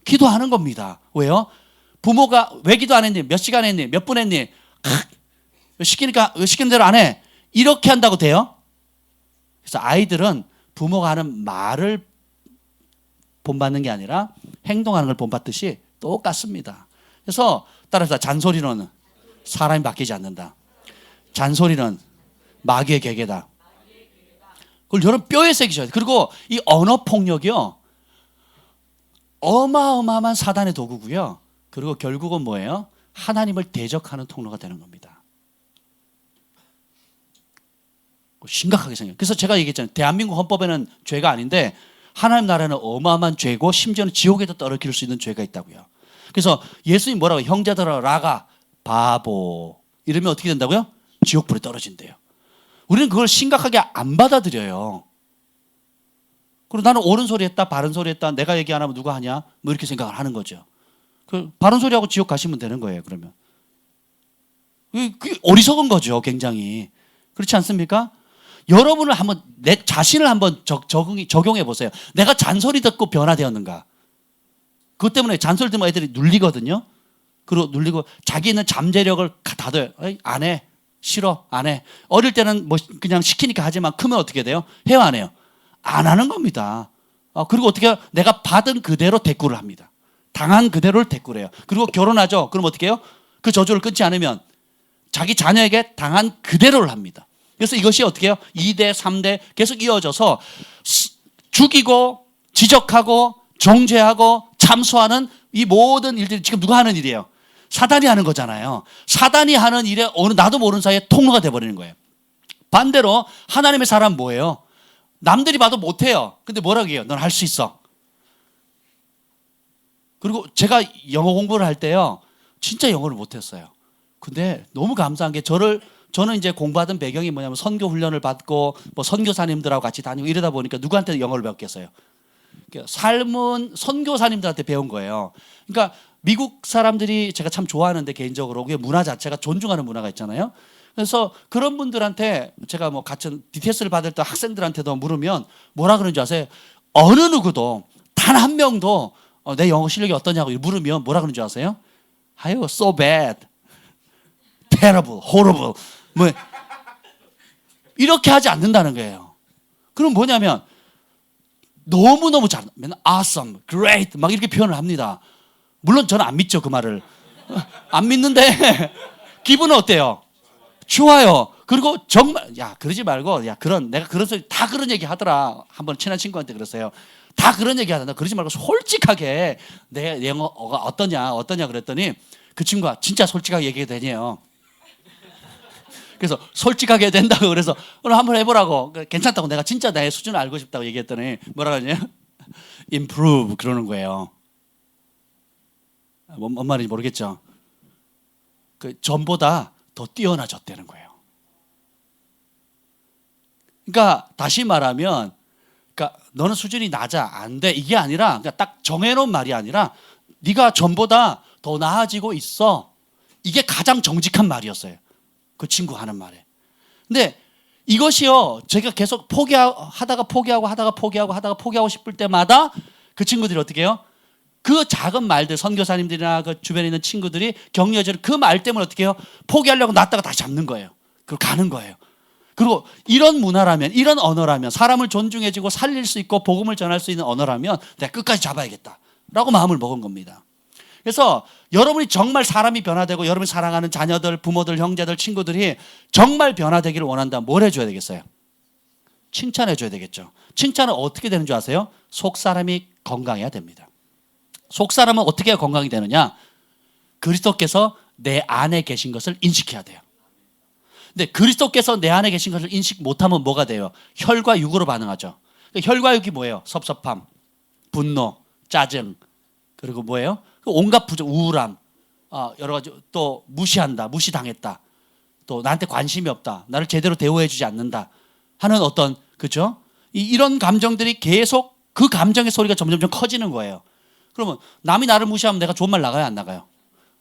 기도하는 겁니다. 왜요? 부모가 왜 기도 안 했니? 몇 시간 했니? 몇 분 했니? 시키니까 시키는 대로 안 해. 이렇게 한다고 돼요? 그래서 아이들은 부모가 하는 말을 본받는 게 아니라 행동하는 걸 본받듯이 똑같습니다. 그래서 따라서 잔소리는 사람이 바뀌지 않는다. 잔소리는 마귀의 계계다. 그걸 여러분 뼈에 새기셔야 돼요. 그리고 이 언어 폭력이요, 어마어마한 사단의 도구고요. 그리고 결국은 뭐예요? 하나님을 대적하는 통로가 되는 겁니다. 심각하게 생겨요. 그래서 제가 얘기했잖아요. 대한민국 헌법에는 죄가 아닌데 하나님 나라는 어마어마한 죄고 심지어는 지옥에도 떨어뜨릴 수 있는 죄가 있다고요. 그래서 예수님 뭐라고, 형제들아 라가 바보 이러면 어떻게 된다고요? 지옥불에 떨어진대요. 우리는 그걸 심각하게 안 받아들여요. 그리고 나는 옳은 소리 했다, 바른 소리 했다, 내가 얘기 안 하면 누가 하냐, 뭐 이렇게 생각을 하는 거죠. 그 바른 소리하고 지옥 가시면 되는 거예요. 그러면 그게 어리석은 거죠. 굉장히. 그렇지 않습니까? 여러분을 한번, 내 자신을 한번 적용해 보세요. 내가 잔소리 듣고 변화되었는가? 그것 때문에 잔소리 듣면 애들이 눌리거든요. 그리고 눌리고 자기는 잠재력을 닫아요. 안 해. 싫어. 안 해. 어릴 때는 뭐 그냥 시키니까 하지만 크면 어떻게 돼요? 해요, 안 해요? 안 하는 겁니다. 그리고 어떻게 해요? 내가 받은 그대로 대꾸를 합니다. 당한 그대로를 대꾸를 해요. 그리고 결혼하죠. 그럼 어떻게 해요? 그 저주를 끊지 않으면 자기 자녀에게 당한 그대로를 합니다. 그래서 이것이 어떻게 해요? 2대, 3대 계속 이어져서 죽이고 지적하고 정죄하고 참소하는 이 모든 일들이 지금 누가 하는 일이에요? 사단이 하는 거잖아요. 사단이 하는 일에 어느 나도 모르는 사이에 통로가 돼버리는 거예요. 반대로 하나님의 사람은 뭐예요? 남들이 봐도 못해요. 근데 뭐라고 해요? 넌 할 수 있어. 그리고 제가 영어 공부를 할 때요, 진짜 영어를 못했어요. 근데 너무 감사한 게 저는 이제 공부하던 배경이 뭐냐면 선교 훈련을 받고 뭐 선교사님들하고 같이 다니고 이러다 보니까 누구한테 영어를 배웠겠어요? 삶은 선교사님들한테 배운 거예요. 그러니까 미국 사람들이 제가 참 좋아하는데 개인적으로 그게 문화 자체가 존중하는 문화가 있잖아요. 그래서 그런 분들한테 제가 뭐 같은 BTS를 받을 때 학생들한테도 물으면 뭐라 그러는 줄 아세요? 어느 누구도 단 한 명도 내 영어 실력이 어떠냐고 물으면 뭐라 그러는 줄 아세요? 아유, so bad, terrible, horrible 뭐 이렇게 하지 않는다는 거예요. 그럼 뭐냐면 너무너무 잘, 맨날 awesome, great 막 이렇게 표현을 합니다. 물론 저는 안 믿죠, 그 말을. 안 믿는데 기분은 어때요? 좋아요. 그리고 정말 야 그러지 말고, 야 그런 내가 그런 소리 다 그런 얘기 하더라. 한번 친한 친구한테 그랬어요. 다 그런 얘기 하던데 그러지 말고 솔직하게 내 영어가 어떠냐 그랬더니 그 친구가 진짜 솔직하게 얘기해도 되네요. 그래서 솔직하게 된다고 그래서 오늘 한번 해보라고, 괜찮다고, 내가 진짜 나의 수준을 알고 싶다고 얘기했더니 뭐라 그러냐? improve 그러는 거예요. 뭔 말인지 모르겠죠. 그 전보다 더 뛰어나졌다는 거예요. 그러니까 다시 말하면, 그러니까 너는 수준이 낮아, 안 돼, 이게 아니라, 그러니까 딱 정해놓은 말이 아니라 네가 전보다 더 나아지고 있어. 이게 가장 정직한 말이었어요. 그 친구 하는 말에. 근데 이것이요, 제가 계속 하다가 포기하고 싶을 때마다 그 친구들이 어떻게 해요? 그 작은 말들, 선교사님들이나 그 주변에 있는 친구들이 격려해주는 그 말 때문에 어떻게 해요? 포기하려고 놨다가 다시 잡는 거예요. 그리고 가는 거예요. 그리고 이런 문화라면, 이런 언어라면, 사람을 존중해주고 살릴 수 있고 복음을 전할 수 있는 언어라면 내가 끝까지 잡아야겠다라고 마음을 먹은 겁니다. 그래서 여러분이 정말 사람이 변화되고 여러분이 사랑하는 자녀들, 부모들, 형제들, 친구들이 정말 변화되기를 원한다면 뭘 해줘야 되겠어요? 칭찬해줘야 되겠죠. 칭찬은 어떻게 되는 줄 아세요? 속 사람이 건강해야 됩니다. 속 사람은 어떻게 해야 건강이 되느냐? 그리스도께서 내 안에 계신 것을 인식해야 돼요. 근데 그리스도께서 내 안에 계신 것을 인식 못하면 뭐가 돼요? 혈과 육으로 반응하죠. 혈과 육이 뭐예요? 섭섭함, 분노, 짜증, 그리고 뭐예요? 온갖 우울함, 여러 가지, 또 무시한다, 무시당했다, 또 나한테 관심이 없다, 나를 제대로 대우해주지 않는다 하는 어떤, 그죠? 이런 감정들이 계속 그 감정의 소리가 점점 커지는 거예요. 그러면 남이 나를 무시하면 내가 좋은 말 나가요, 안 나가요?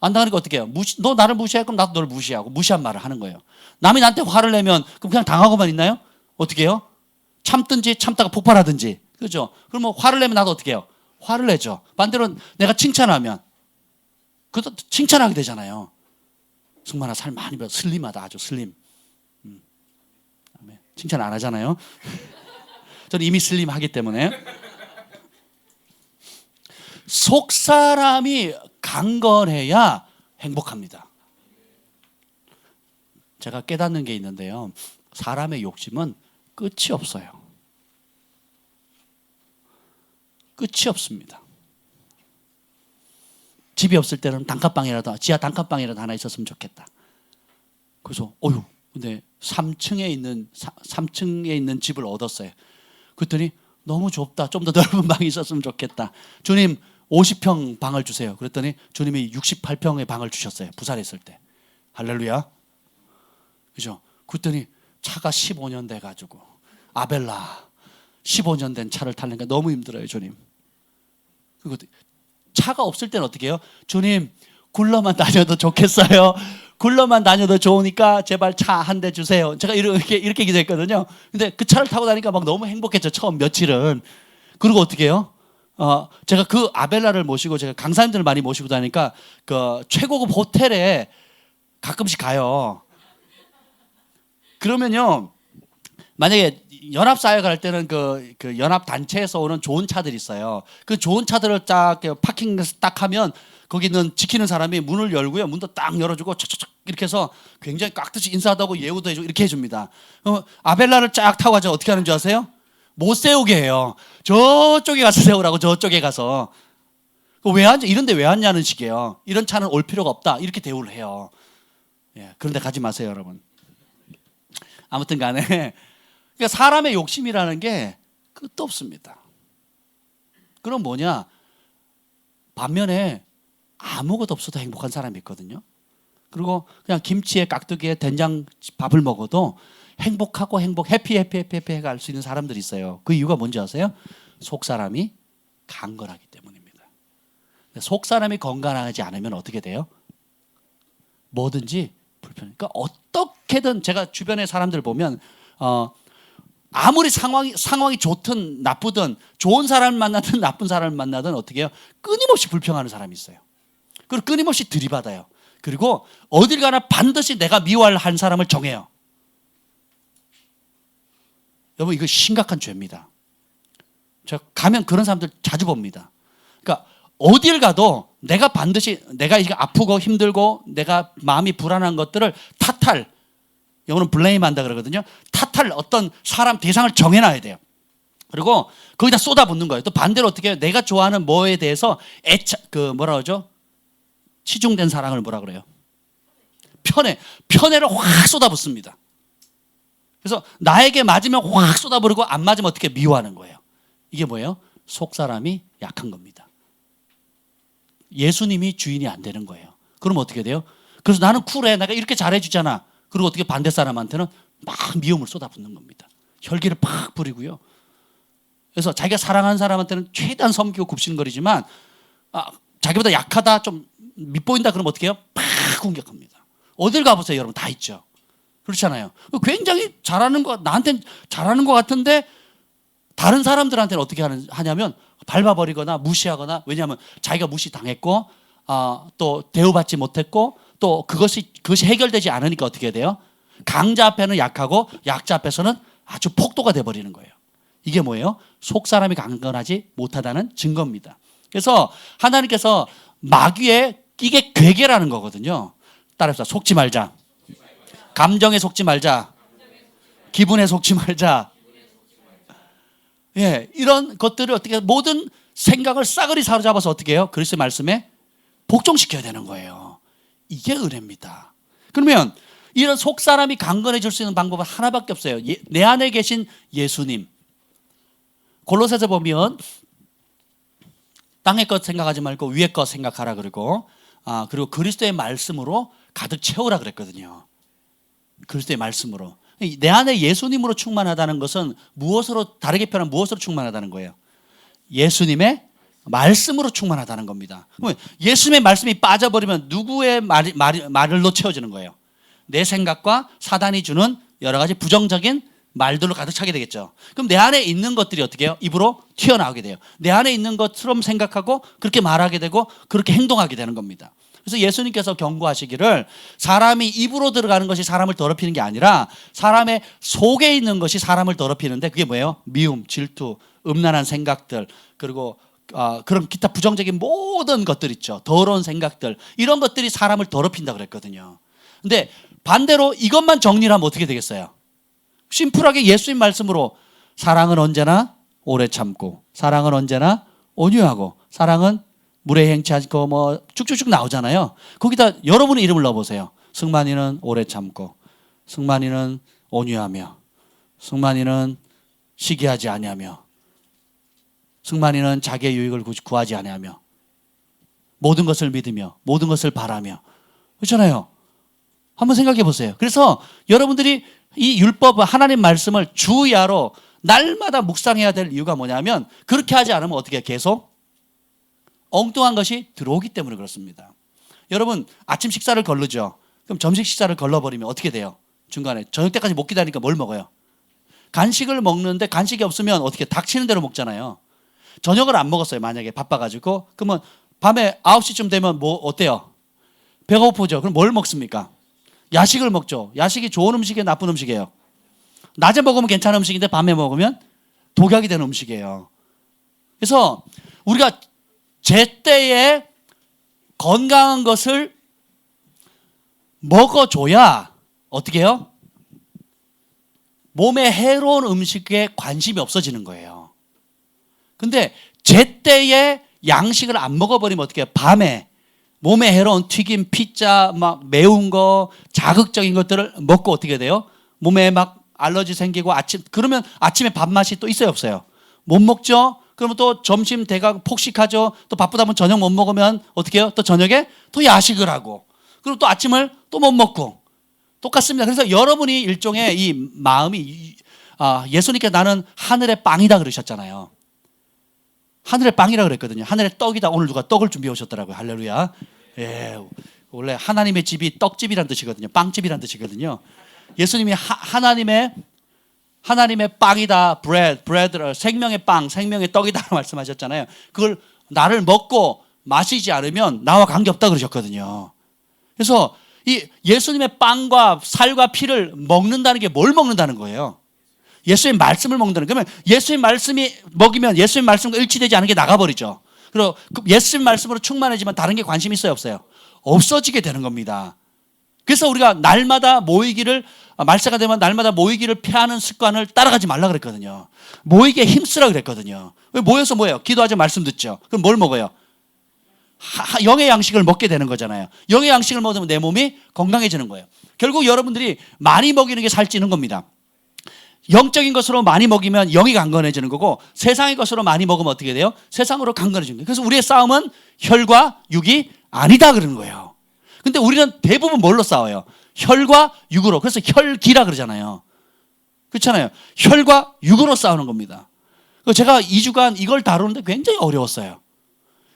안 나가니까 어떻게 해요? 너 나를 무시해? 그럼 나도 너를 무시하고 무시한 말을 하는 거예요. 남이 나한테 화를 내면 그럼 그냥 당하고만 있나요? 어떻게 해요? 참든지 참다가 폭발하든지, 그죠? 그러면 화를 내면 나도 어떻게 해요? 화를 내죠. 반대로 내가 칭찬하면 그것도 칭찬하게 되잖아요. 승만아 살 많이 빼, 슬림하다, 아주 슬림. 칭찬 안 하잖아요. 저는 이미 슬림하기 때문에. 속 사람이 강건해야 행복합니다. 제가 깨닫는 게 있는데요. 사람의 욕심은 끝이 없어요. 끝이 없습니다. 집이 없을 때는 단칸방이라도, 지하 단칸방이라도 하나 있었으면 좋겠다. 그래서 근데 3층에 있는 집을 얻었어요. 그랬더니 너무 좁다. 좀 더 넓은 방이 있었으면 좋겠다. 주님 50평 방을 주세요. 그랬더니 주님이 68평의 방을 주셨어요. 부산에 있을 때. 할렐루야. 그죠? 그랬더니 차가 15년 돼가지고 아벨라 15년 된 차를 타려니까 너무 힘들어요. 주님. 그리고 차가 없을 때는 어떻게 해요? 주님 굴러만 다녀도 좋겠어요. 굴러만 다녀도 좋으니까 제발 차 한 대 주세요. 제가 이렇게 기도했거든요. 근데 그 차를 타고 다니까 막 너무 행복했죠. 처음 며칠은. 그리고 어떻게 해요? 제가 그 아벨라를 모시고 제가 강사님들을 많이 모시고 다니까 그 최고급 호텔에 가끔씩 가요. 그러면요, 만약에 연합사회 갈 때는 그 연합단체에서 오는 좋은 차들이 있어요. 그 좋은 차들을 딱 파킹에서 딱 하면 거기는 지키는 사람이 문을 열고요. 문도 딱 열어주고 척척척 이렇게 해서 굉장히 깍듯이 인사하다고 예우도 해주고 이렇게 해줍니다. 아벨라를 쫙 타고 가죠. 어떻게 하는 줄 아세요? 못 세우게 해요. 저쪽에 가서 세우라고. 저쪽에 가서. 왜 앉아? 이런데 왜 앉냐는 식이에요. 이런 차는 올 필요가 없다. 이렇게 대우를 해요. 예, 그런데 가지 마세요, 여러분. 아무튼 간에 그러니까 사람의 욕심이라는 게 끝도 없습니다. 그럼 뭐냐? 반면에 아무것도 없어도 행복한 사람이 있거든요. 그리고 그냥 김치에 깍두기에 된장 밥을 먹어도 행복하고 해피 할 수 있는 사람들이 있어요. 그 이유가 뭔지 아세요? 속 사람이 강건하기 때문입니다. 속 사람이 건강하지 않으면 어떻게 돼요? 뭐든지 불편. 그러니까 어떻게든 제가 주변의 사람들 보면 아무리 상황이 좋든 나쁘든 좋은 사람을 만나든 나쁜 사람을 만나든 어떻게 해요? 끊임없이 불평하는 사람이 있어요. 그리고 끊임없이 들이받아요. 그리고 어딜 가나 반드시 내가 미워할 사람을 정해요. 여러분 이거 심각한 죄입니다. 제가 가면 그런 사람들 자주 봅니다. 그러니까 어딜 가도 내가 이게 아프고 힘들고 내가 마음이 불안한 것들을 영어는 블레임 한다 그러거든요. 탓할 어떤 사람 대상을 정해놔야 돼요. 그리고 거기다 쏟아붓는 거예요. 또 반대로 어떻게 해요? 내가 좋아하는 뭐에 대해서 뭐라 그러죠? 치중된 사랑을 뭐라 그래요? 편애를 확 쏟아붓습니다. 그래서 나에게 맞으면 확 쏟아부르고 안 맞으면 어떻게 미워하는 거예요. 이게 뭐예요? 속 사람이 약한 겁니다. 예수님이 주인이 안 되는 거예요. 그럼 어떻게 돼요? 그래서 나는 쿨해. 내가 이렇게 잘해주잖아. 그리고 어떻게 반대 사람한테는 막 미움을 쏟아붓는 겁니다. 혈기를 팍 부리고요. 그래서 자기가 사랑하는 사람한테는 최대한 섬기고 굽신거리지만 자기보다 약하다 좀 밉보인다 그러면 어떻게 해요? 팍 공격합니다. 어딜 가보세요 여러분. 다 있죠. 그렇잖아요. 굉장히 나한테는 잘하는 것 같은데 다른 사람들한테는 어떻게 하냐면 밟아버리거나 무시하거나, 왜냐하면 자기가 무시당했고 또 대우받지 못했고 또 그것이 해결되지 않으니까 어떻게 돼요? 강자 앞에는 약하고 약자 앞에서는 아주 폭도가 돼버리는 거예요. 이게 뭐예요? 속 사람이 강건하지 못하다는 증거입니다. 그래서 하나님께서 마귀의 이게 괴계라는 거거든요. 따라해서 속지 말자. 감정에 속지 말자. 기분에 속지 말자. 예, 이런 것들을 어떻게 모든 생각을 싸그리 사로잡아서 어떻게 해요? 그리스도의 말씀에 복종시켜야 되는 거예요. 이게 은혜입니다. 그러면 이런 속 사람이 강건해질 수 있는 방법은 하나밖에 없어요. 내 안에 계신 예수님. 골로새서 보면 땅의 것 생각하지 말고 위의 것 생각하라 그러고 그리고 그리스도의 말씀으로 가득 채우라 그랬거든요. 그리스도의 말씀으로. 내 안에 예수님으로 충만하다는 것은 다르게 표현하면 무엇으로 충만하다는 거예요? 예수님의 말씀으로 충만하다는 겁니다. 예수님의 말씀이 빠져버리면 누구의 말로 채워지는 거예요? 내 생각과 사단이 주는 여러 가지 부정적인 말들로 가득 차게 되겠죠. 그럼 내 안에 있는 것들이 어떻게 해요? 입으로 튀어나오게 돼요. 내 안에 있는 것처럼 생각하고 그렇게 말하게 되고 그렇게 행동하게 되는 겁니다. 그래서 예수님께서 경고하시기를 사람이 입으로 들어가는 것이 사람을 더럽히는 게 아니라 사람의 속에 있는 것이 사람을 더럽히는데 그게 뭐예요? 미움, 질투, 음란한 생각들, 그리고 그런 기타 부정적인 모든 것들 있죠. 더러운 생각들, 이런 것들이 사람을 더럽힌다 그랬거든요. 근데 반대로 이것만 정리를 하면 어떻게 되겠어요? 심플하게 예수님 말씀으로 사랑은 언제나 오래 참고, 사랑은 언제나 온유하고, 사랑은 물에 행치 않고 뭐 쭉쭉쭉 나오잖아요. 거기다 여러분의 이름을 넣어보세요. 승만이는 오래 참고, 승만이는 온유하며, 승만이는 시기하지 아니하며, 승만이는 자기의 유익을 구하지 아니하며, 모든 것을 믿으며, 모든 것을 바라며. 그렇잖아요. 한번 생각해 보세요. 그래서 여러분들이 이 율법, 하나님 말씀을 주야로 날마다 묵상해야 될 이유가 뭐냐면, 그렇게 하지 않으면 어떻게 계속 엉뚱한 것이 들어오기 때문에 그렇습니다. 여러분 아침 식사를 거르죠. 그럼 점심 식사를 걸러버리면 어떻게 돼요? 중간에 저녁 때까지 못 기다리니까 뭘 먹어요? 간식을 먹는데 간식이 없으면 어떻게 닥치는 대로 먹잖아요. 저녁을 안 먹었어요. 만약에 바빠가지고. 그러면 밤에 9시쯤 되면 뭐 어때요? 배가 고프죠. 그럼 뭘 먹습니까? 야식을 먹죠. 야식이 좋은 음식이에요, 나쁜 음식이에요? 낮에 먹으면 괜찮은 음식인데 밤에 먹으면 독약이 되는 음식이에요. 그래서 우리가 제때에 건강한 것을 먹어줘야 어떻게 해요? 몸에 해로운 음식에 관심이 없어지는 거예요. 근데 제때에 양식을 안 먹어버리면 어떻게 해요? 밤에 몸에 해로운 튀김, 피자, 막 매운 거, 자극적인 것들을 먹고 어떻게 돼요? 몸에 막 알러지 생기고 그러면 아침에 밥맛이 또 있어요, 없어요? 못 먹죠? 그러면 또 점심 대가 폭식하죠. 또 바쁘다 보면 저녁 못 먹으면 어떻게 해요? 또 저녁에 또 야식을 하고. 그리고 또 아침을 또 못 먹고. 똑같습니다. 그래서 여러분이 일종의 이 마음이 예수님께 나는 하늘의 빵이다 그러셨잖아요. 하늘의 빵이라 그랬거든요. 하늘의 떡이다. 오늘 누가 떡을 준비해 오셨더라고요. 할렐루야. 예, 원래 하나님의 집이 떡집이란 뜻이거든요. 빵집이란 뜻이거든요. 예수님이 하나님의 빵이다. bread, 생명의 빵, 생명의 떡이다 말씀하셨잖아요. 그걸 나를 먹고 마시지 않으면 나와 관계없다 그러셨거든요. 그래서 이 예수님의 빵과 살과 피를 먹는다는 게 뭘 먹는다는 거예요? 예수의 말씀을 먹는다는. 그러면 예수의 말씀이 먹이면 예수의 말씀과 일치되지 않은 게 나가버리죠. 그리고 예수의 말씀으로 충만해지면 다른 게 관심 있어요, 없어요? 없어지게 되는 겁니다. 그래서 우리가 날마다 모이기를, 말세가 되면 날마다 모이기를 피하는 습관을 따라가지 말라 그랬거든요. 모이기에 힘쓰라 그랬거든요. 왜 모여서 뭐예요? 기도하죠, 말씀 듣죠. 그럼 뭘 먹어요? 영의 양식을 먹게 되는 거잖아요. 영의 양식을 먹으면 내 몸이 건강해지는 거예요. 결국 여러분들이 많이 먹이는 게 살찌는 겁니다. 영적인 것으로 많이 먹이면 영이 강건해지는 거고, 세상의 것으로 많이 먹으면 어떻게 돼요? 세상으로 강건해지는 거예요. 그래서 우리의 싸움은 혈과 육이 아니다 그러는 거예요. 근데 우리는 대부분 뭘로 싸워요? 혈과 육으로. 그래서 혈기라 그러잖아요. 그렇잖아요. 혈과 육으로 싸우는 겁니다. 제가 2주간 이걸 다루는데 굉장히 어려웠어요.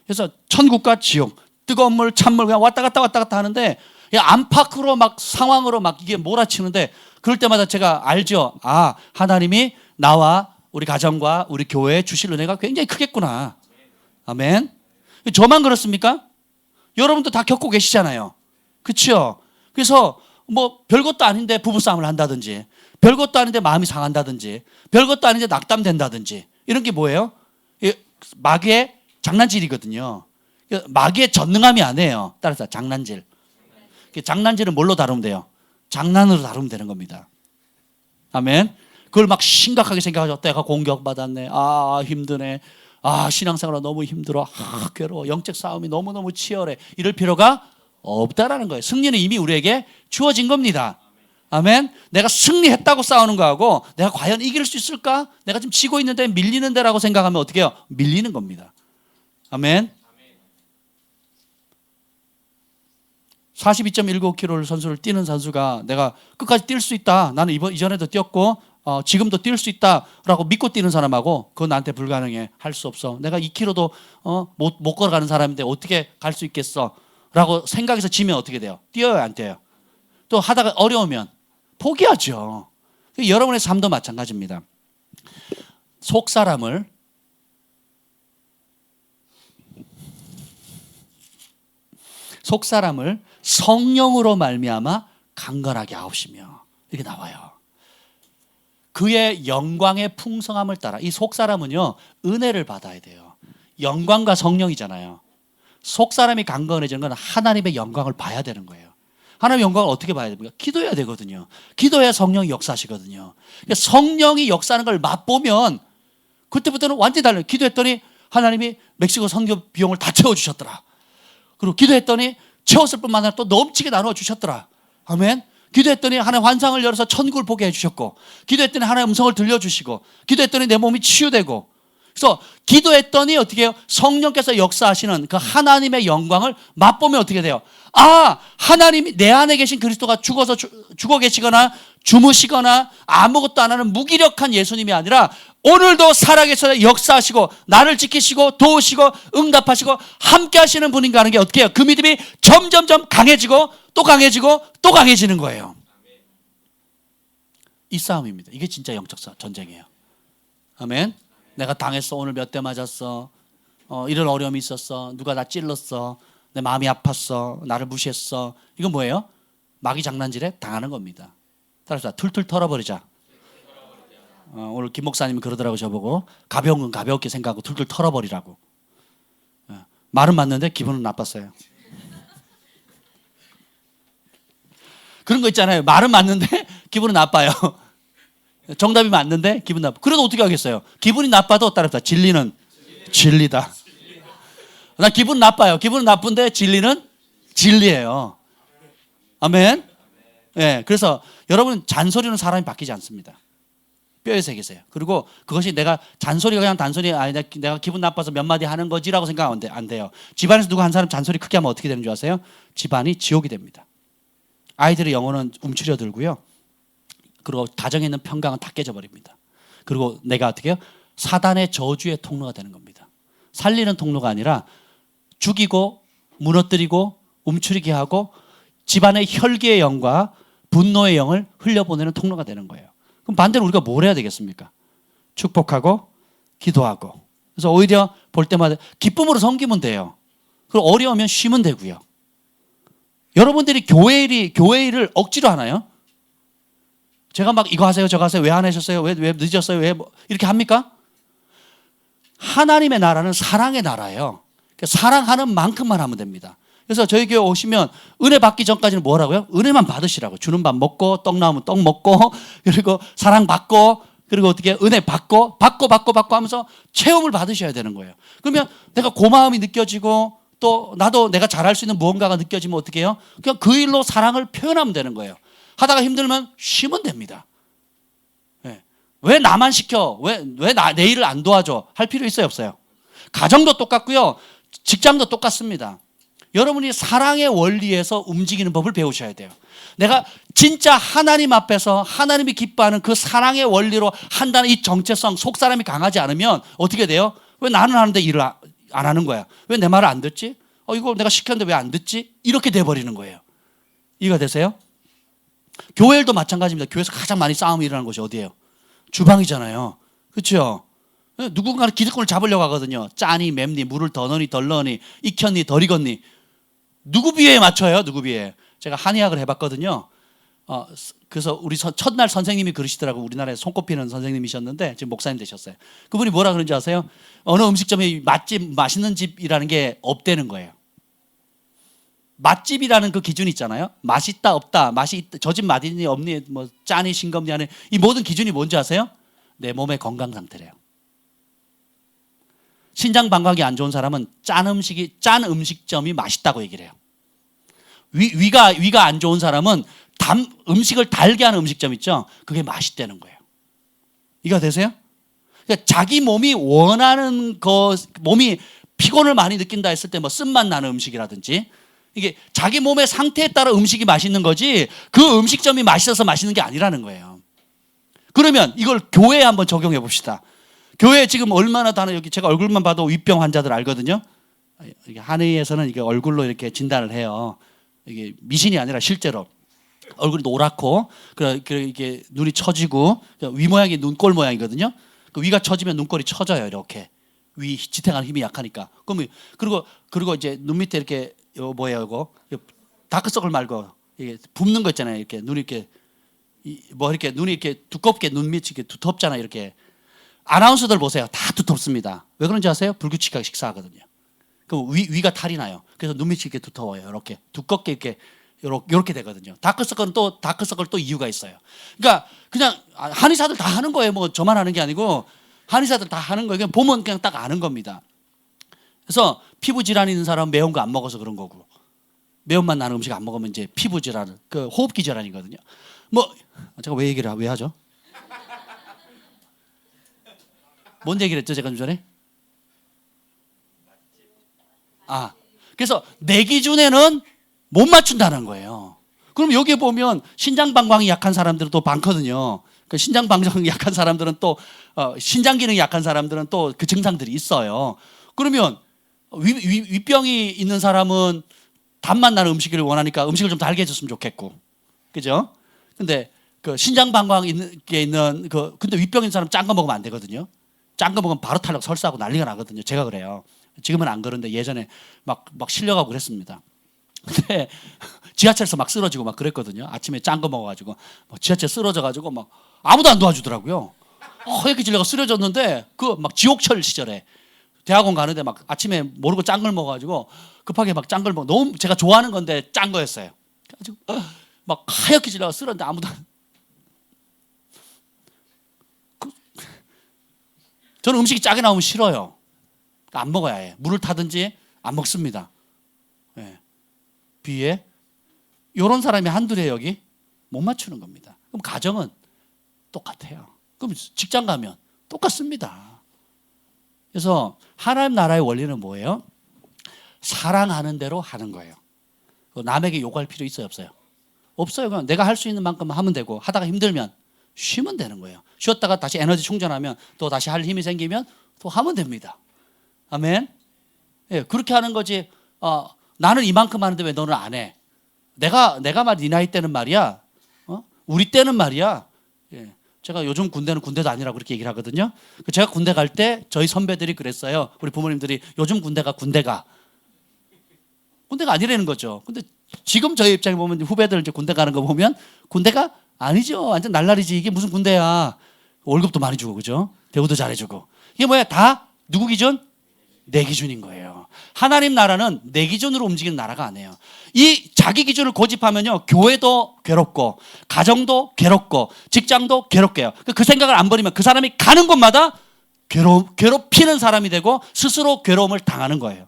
그래서 천국과 지옥, 뜨거운 물, 찬물 그냥 왔다 갔다 하는데 안팎으로 막 상황으로 막 이게 몰아치는데, 그럴 때마다 제가 알죠. 하나님이 나와 우리 가정과 우리 교회에 주실 은혜가 굉장히 크겠구나. 아멘. 저만 그렇습니까? 여러분도 다 겪고 계시잖아요. 그렇죠? 그래서 뭐 별것도 아닌데 부부싸움을 한다든지, 별것도 아닌데 마음이 상한다든지, 별것도 아닌데 낙담된다든지, 이런 게 뭐예요? 마귀의 장난질이거든요. 마귀의 전능함이 아니에요. 따라서 장난질. 장난질은 뭘로 다루면 돼요? 장난으로 다루면 되는 겁니다. 아멘. 그걸 막 심각하게 생각하죠. 내가 공격받았네. 힘드네. 신앙생활은 너무 힘들어. 괴로워. 영적 싸움이 너무너무 치열해. 이럴 필요가 없다라는 거예요. 승리는 이미 우리에게 주어진 겁니다. 아멘. 내가 승리했다고 싸우는 거하고 내가 과연 이길 수 있을까? 내가 지금 지고 있는데 밀리는 데라고 생각하면 어떻게 해요? 밀리는 겁니다. 아멘. 42.19km 선수를 뛰는 선수가 내가 끝까지 뛸 수 있다. 나는 이전에도 뛰었고 지금도 뛸 수 있다라고 믿고 뛰는 사람하고 그건 나한테 불가능해. 할 수 없어. 내가 2km도 못 걸어가는 사람인데 어떻게 갈 수 있겠어? 라고 생각해서 지면 어떻게 돼요? 뛰어요, 안 뛰어요? 또 하다가 어려우면 포기하죠. 여러분의 삶도 마찬가지입니다. 속 사람을 성령으로 말미암아 강건하게 하옵시며, 이렇게 나와요. 그의 영광의 풍성함을 따라. 이 속 사람은요 은혜를 받아야 돼요. 영광과 성령이잖아요. 속 사람이 강건해지는 건 하나님의 영광을 봐야 되는 거예요. 하나님의 영광을 어떻게 봐야 됩니까? 기도해야 되거든요. 기도해야 성령이 역사하시거든요. 그러니까 성령이 역사하는 걸 맛보면 그때부터는 완전히 달라요. 기도했더니 하나님이 멕시코 선교 비용을 다 채워주셨더라. 그리고 기도했더니 채웠을 뿐만 아니라 또 넘치게 나누어 주셨더라. 아멘. 기도했더니 하나님 환상을 열어서 천국을 보게 해주셨고, 기도했더니 하나님 음성을 들려주시고, 기도했더니 내 몸이 치유되고. 그래서 기도했더니 어떻게 해요? 성령께서 역사하시는 그 하나님의 영광을 맛보면 어떻게 돼요? 아, 하나님이 내 안에 계신 그리스도가 죽어 계시거나 주무시거나 아무것도 안 하는 무기력한 예수님이 아니라 오늘도 살아계셔서 역사하시고 나를 지키시고 도우시고 응답하시고 함께 하시는 분인가 하는 게 어떻게 해요? 그 믿음이 점점점 강해지고 또 강해지고 또 강해지는 거예요. 이 싸움입니다. 이게 진짜 영적 전쟁이에요. 아멘. 내가 당했어. 오늘 몇 대 맞았어. 이런 어려움이 있었어. 누가 나 찔렀어. 내 마음이 아팠어. 나를 무시했어. 이건 뭐예요? 마귀 장난질에 당하는 겁니다. 따라서 툴툴 털어버리자. 오늘 김 목사님이 그러더라고 저보고. 가벼운 건 가볍게 생각하고 툴툴 털어버리라고. 말은 맞는데 기분은 나빴어요. 그런 거 있잖아요. 말은 맞는데 기분은 나빠요. 정답이 맞는데 기분 나빠. 그래도 어떻게 하겠어요? 기분이 나빠도 따라서 진리는 진리다. 나 기분 나빠요. 기분은 나쁜데 진리는 진리예요. 아멘. 네, 그래서 여러분 잔소리는 사람이 바뀌지 않습니다. 뼈에 새기세요. 그리고 그것이 내가 잔소리가 그냥 단순히 내가 기분 나빠서 몇 마디 하는 거지라고 생각하면 안 돼요. 집안에서 누구 한 사람 잔소리 크게 하면 어떻게 되는 줄 아세요? 집안이 지옥이 됩니다. 아이들의 영혼은 움츠려들고요. 그리고 가정에 있는 평강은 다 깨져버립니다. 그리고 내가 어떻게 해요? 사단의 저주의 통로가 되는 겁니다. 살리는 통로가 아니라 죽이고 무너뜨리고 움츠리게 하고 집안의 혈기의 영과 분노의 영을 흘려보내는 통로가 되는 거예요. 그럼 반대로 우리가 뭘 해야 되겠습니까? 축복하고 기도하고. 그래서 오히려 볼 때마다 기쁨으로 섬기면 돼요. 그리고 어려우면 쉬면 되고요. 여러분들이 교회 일을 억지로 하나요? 제가 막 이거 하세요 저거 하세요 왜 안 하셨어요? 왜 늦었어요? 왜 이렇게 합니까? 하나님의 나라는 사랑의 나라예요. 사랑하는 만큼만 하면 됩니다. 그래서 저희 교회 오시면 은혜 받기 전까지는 뭐라고요? 은혜만 받으시라고. 주는 밥 먹고 떡 나오면 떡 먹고 그리고 사랑 받고 그리고 어떻게 은혜 받고 하면서 체험을 받으셔야 되는 거예요. 그러면 내가 고마움이 느껴지고 또 나도 내가 잘할 수 있는 무언가가 느껴지면 어떻게 해요? 그냥 그 일로 사랑을 표현하면 되는 거예요. 하다가 힘들면 쉬면 됩니다. 네. 왜 나만 시켜? 왜 내 일을 안 도와줘? 할 필요 있어요 없어요? 가정도 똑같고요. 직장도 똑같습니다. 여러분이 사랑의 원리에서 움직이는 법을 배우셔야 돼요. 내가 진짜 하나님 앞에서 하나님이 기뻐하는 그 사랑의 원리로 한다는 이 정체성, 속사람이 강하지 않으면 어떻게 돼요? 왜 나는 하는데 일을 안 하는 거야? 왜 내 말을 안 듣지? 이거 내가 시켰는데 왜 안 듣지? 이렇게 돼버리는 거예요. 이해가 되세요? 교회도 마찬가지입니다. 교회에서 가장 많이 싸움이 일어나는 곳이 어디예요? 주방이잖아요. 그렇죠? 누군가는 기득권을 잡으려고 하거든요. 짜니 맵니 물을 더 넣니 덜 넣니 익혔니 덜 익었니 누구 비에 맞춰요? 누구 비에? 제가 한의학을 해봤거든요. 그래서 우리 첫날 선생님이 그러시더라고. 우리나라에 손꼽히는 선생님이셨는데 지금 목사님 되셨어요. 그분이 뭐라 그런지 아세요? 어느 음식점에 맛집 맛있는 집이라는 게 없다는 거예요. 맛집이라는 그 기준이 있잖아요. 맛있다 없다 맛이 저 집 맛있니 없니 뭐 짜니 싱겁니 하는 이 모든 기준이 뭔지 아세요? 내 몸의 건강 상태래요. 신장 감각이 안 좋은 사람은 짠 음식점이 맛있다고 얘기를 해요. 위가 안 좋은 사람은 음식을 달게 하는 음식점 있죠. 그게 맛있다는 거예요. 이해가 되세요? 그러니까 자기 몸이 원하는 몸이 피곤을 많이 느낀다 했을 때 뭐 쓴맛 나는 음식이라든지 이게 자기 몸의 상태에 따라 음식이 맛있는 거지 그 음식점이 맛있어서 맛있는 게 아니라는 거예요. 그러면 이걸 교회에 한번 적용해 봅시다. 교회 지금 얼마나 다른 여기 제가 얼굴만 봐도 위병 환자들 알거든요. 한의에서는 이게 얼굴로 이렇게 진단을 해요. 이게 미신이 아니라 실제로 얼굴이 노랗고 이게 눈이 처지고 위 모양이 눈꼴 모양이거든요. 그 위가 처지면 눈꼴이 처져요. 이렇게 위 지탱하는 힘이 약하니까. 그리고 이제 눈 밑에 이렇게 뭐예요 이거 다크서클 말고 이게 붓는 거 있잖아요. 이렇게 눈이 이렇게 이렇게 눈이 이렇게 두껍게 눈 밑이 이렇게 두텁잖아요. 이렇게 아나운서들 보세요. 다 두텁습니다. 왜 그런지 아세요? 불규칙하게 식사하거든요. 그럼 위가 탈이 나요. 그래서 눈밑이 이렇게 두터워요. 이렇게 두껍게 이렇게 되거든요. 다크서클은 또 이유가 있어요. 그러니까 그냥 한의사들 다 하는 거예요. 뭐 저만 하는 게 아니고 한의사들 다 하는 거예요. 그냥 보면 그냥 딱 아는 겁니다. 그래서 피부 질환 있는 사람은 매운 거 안 먹어서 그런 거고, 매운맛 나는 음식 안 먹으면 이제 피부 질환, 그 호흡기 질환이거든요. 뭐 제가 왜 하죠? 뭔 얘기를 했죠, 제가 좀 전에? 그래서 내 기준에는 못 맞춘다는 거예요. 그럼 여기에 보면 신장 방광이 약한 사람들은 또 많거든요. 그 신장 방광이 약한 사람들은 또 신장 기능이 약한 사람들은 또 그 증상들이 있어요. 그러면 위병이 있는 사람은 단맛 나는 음식을 원하니까 음식을 좀 달게 해줬으면 좋겠고, 그죠? 근데 그 신장 방광 있는 근데 위병 있는 사람 짠 거 먹으면 안 되거든요. 짠 거 먹으면 바로 탈락, 설사하고 난리가 나거든요. 제가 그래요. 지금은 안 그런데 예전에 막 실려가고 그랬습니다. 근데 지하철에서 막 쓰러지고 막 그랬거든요. 아침에 짠 거 먹어가지고 지하철 쓰러져가지고 막 아무도 안 도와주더라고요. 허옇게 질려가 쓰러졌는데 그 막 지옥철 시절에 대학원 가는데 막 아침에 모르고 짠 걸 먹어가지고 급하게 막 짠 걸 먹어. 너무 제가 좋아하는 건데 짠 거였어요. 그래가지고 막 하얗게 질려가 쓰러졌는데 아무도 저는 음식이 짜게 나오면 싫어요. 안 먹어야 해. 물을 타든지 안 먹습니다. 예. 비에 이런 사람이 한둘이에요. 여기 못 맞추는 겁니다. 그럼 가정은 똑같아요. 그럼 직장 가면 똑같습니다. 그래서 하나님 나라의 원리는 뭐예요? 사랑하는 대로 하는 거예요. 남에게 요구할 필요 있어요, 없어요? 없어요. 그냥 내가 할 수 있는 만큼 하면 되고, 하다가 힘들면 쉬면 되는 거예요. 쉬었다가 다시 에너지 충전하면 또 다시 할 힘이 생기면 또 하면 됩니다. 아멘. 예, 그렇게 하는 거지. 나는 이만큼 하는데 왜 너는 안 해? 내가 말 네 나이 때는 말이야. 우리 때는 말이야. 예, 제가 요즘 군대는 군대도 아니라고 그렇게 얘기를 하거든요. 제가 군대 갈 때 저희 선배들이 그랬어요. 우리 부모님들이 요즘 군대가 아니라는 거죠. 근데 지금 저희 입장에 보면 후배들 이제 군대 가는 거 보면 군대가 아니죠. 완전 날라리지. 이게 무슨 군대야. 월급도 많이 주고, 그죠? 대우도 잘해주고. 이게 뭐야? 다 누구 기준? 내 기준인 거예요. 하나님 나라는 내 기준으로 움직이는 나라가 아니에요. 이 자기 기준을 고집하면요, 교회도 괴롭고, 가정도 괴롭고, 직장도 괴롭게요. 그 생각을 안 버리면 그 사람이 가는 곳마다 괴롭히는 사람이 되고 스스로 괴로움을 당하는 거예요.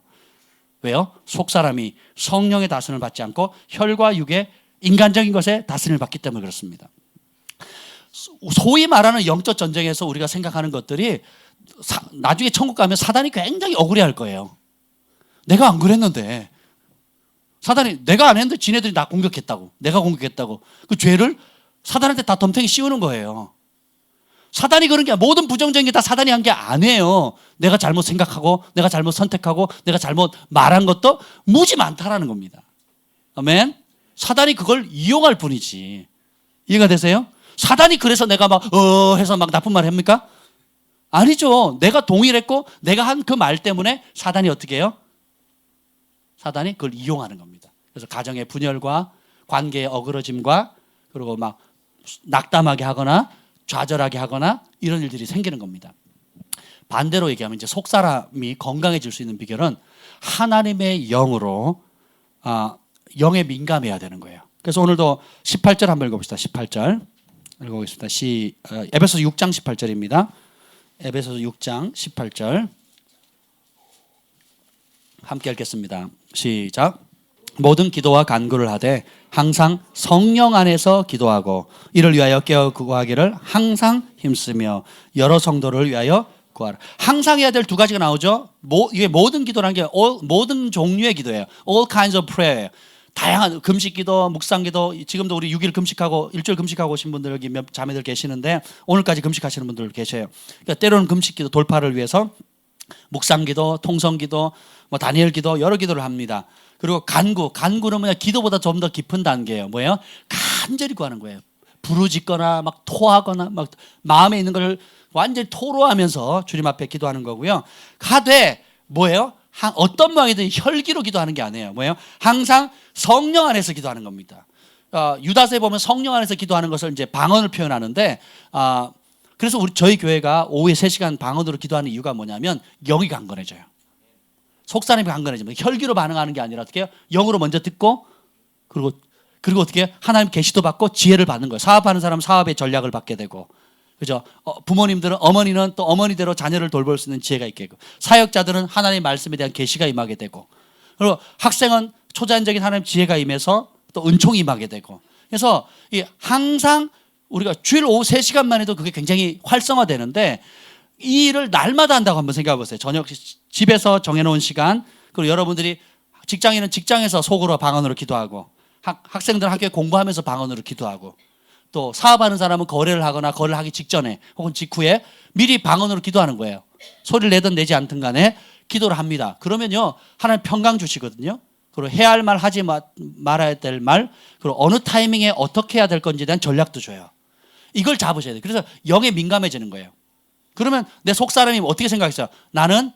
왜요? 속 사람이 성령의 다스림을 받지 않고 혈과 육의 인간적인 것에 다스림을 받기 때문에 그렇습니다. 소위 말하는 영적 전쟁에서 우리가 생각하는 것들이 나중에 천국 가면 사단이 굉장히 억울해할 거예요. 내가 안 그랬는데, 사단이 내가 안 했는데 지네들이 나 공격했다고, 내가 공격했다고 그 죄를 사단한테 다 덤탱이 씌우는 거예요. 사단이 그런 게 모든 부정적인 게 다 사단이 한 게 아니에요. 내가 잘못 생각하고 내가 잘못 선택하고 내가 잘못 말한 것도 무지 많다라는 겁니다. 아멘. 사단이 그걸 이용할 뿐이지. 이해가 되세요? 사단이 그래서 내가 막 해서 막 나쁜 말 합니까? 아니죠. 내가 동의를 했고 내가 한 그 말 때문에 사단이 어떻게 해요? 사단이 그걸 이용하는 겁니다. 그래서 가정의 분열과 관계의 어그러짐과 그리고 막 낙담하게 하거나 좌절하게 하거나 이런 일들이 생기는 겁니다. 반대로 얘기하면 이제 속 사람이 건강해질 수 있는 비결은 하나님의 영으로 영에 민감해야 되는 거예요. 그래서 오늘도 18절 한번 읽어봅시다. 18절 읽어보겠습니다. 에베소서 6장 18절입니다. 에베소서 6장 18절 함께 읽겠습니다. 시작. 모든 기도와 간구를 하되 항상 성령 안에서 기도하고 이를 위하여 깨어 구하기를 항상 힘쓰며 여러 성도를 위하여 구하라. 항상 해야 될 두 가지가 나오죠. 이게 모든 기도라는 게 모든 종류의 기도예요. All kinds of prayer. 다양한 금식기도, 묵상기도. 지금도 우리 6일 금식하고 일주일 금식하고 오신 분들 여기 몇 자매들 계시는데 오늘까지 금식하시는 분들 계셔요. 그러니까 때로는 금식기도 돌파를 위해서 묵상기도, 통성기도, 다니엘기도 여러 기도를 합니다. 그리고 간구는 뭐냐? 기도보다 좀 더 깊은 단계예요. 뭐예요? 간절히 구하는 거예요. 부르짖거나 막 토하거나 막 마음에 있는 걸 완전히 토로하면서 주님 앞에 기도하는 거고요. 하되 뭐예요? 어떤 모양이든 혈기로 기도하는 게 아니에요. 뭐예요? 항상 성령 안에서 기도하는 겁니다. 유다서에 보면 성령 안에서 기도하는 것을 이제 방언을 표현하는데 그래서 저희 교회가 오후에 3시간 방언으로 기도하는 이유가 뭐냐면 영이 강건해져요. 속사람이 강건해집니다. 혈기로 반응하는 게 아니라 어떻게 해요? 영으로 먼저 듣고 그리고 어떻게 해요? 하나님 계시도 받고 지혜를 받는 거예요. 사업하는 사람은 사업의 전략을 받게 되고, 그죠? 부모님들은, 어머니는 또 어머니대로 자녀를 돌볼 수 있는 지혜가 있게 되고, 사역자들은 하나님의 말씀에 대한 계시가 임하게 되고, 그리고 학생은 초자연적인 하나님 지혜가 임해서 또 은총이 임하게 되고. 그래서 항상 우리가 주일 오후 3시간만 해도 그게 굉장히 활성화되는데, 이 일을 날마다 한다고 한번 생각해 보세요. 저녁 집에서 정해놓은 시간, 그리고 여러분들이 직장인은 직장에서 속으로 방언으로 기도하고, 학생들은 학교에 공부하면서 방언으로 기도하고, 또 사업하는 사람은 거래를 하거나 거래를 하기 직전에 혹은 직후에 미리 방언으로 기도하는 거예요. 소리를 내든 내지 않든 간에 기도를 합니다. 그러면요, 하나님 평강 주시거든요. 그리고 해야 할 말, 하지 말아야 될 말, 그리고 어느 타이밍에 어떻게 해야 될 건지에 대한 전략도 줘요. 이걸 잡으셔야 돼요. 그래서 영에 민감해지는 거예요. 그러면 내 속사람이 어떻게 생각했어요? 나는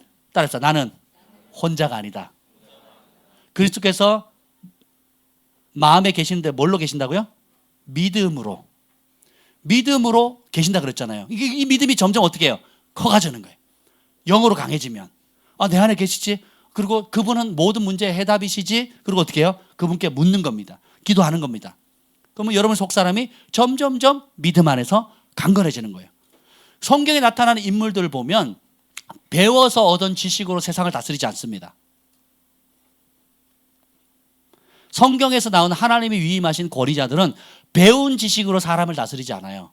혼자가 아니다. 그리스도께서 마음에 계시는데 뭘로 계신다고요? 믿음으로 계신다 그랬잖아요. 이 믿음이 점점 어떻게 해요? 커가지는 거예요. 영으로 강해지면, 내 안에 계시지. 그리고 그분은 모든 문제의 해답이시지. 그리고 어떻게 해요? 그분께 묻는 겁니다. 기도하는 겁니다. 그러면 여러분 속사람이 점점점 믿음 안에서 강건해지는 거예요. 성경에 나타나는 인물들을 보면 배워서 얻은 지식으로 세상을 다스리지 않습니다. 성경에서 나오는 하나님이 위임하신 권위자들은 배운 지식으로 사람을 다스리지 않아요.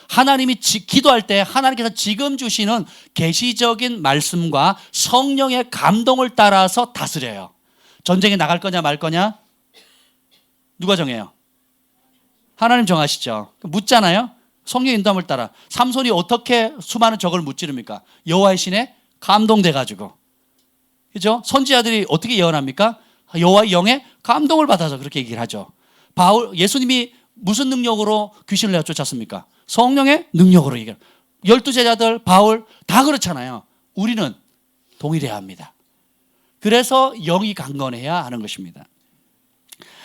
하나님이 기도할 때 하나님께서 지금 주시는 계시적인 말씀과 성령의 감동을 따라서 다스려요. 전쟁에 나갈 거냐 말 거냐? 누가 정해요? 하나님 정하시죠. 묻잖아요. 성령 인도함을 따라. 삼손이 어떻게 수많은 적을 무찌릅니까? 여호와의 신에 감동돼가지고. 그죠? 선지자들이 어떻게 예언합니까? 여호와의 영에 감동을 받아서 그렇게 얘기를 하죠. 예수님이 무슨 능력으로 귀신을 내어 쫓았습니까? 성령의 능력으로 얘기해요. 12제자들, 바울 다 그렇잖아요. 우리는 동일해야 합니다. 그래서 영이 강건해야 하는 것입니다.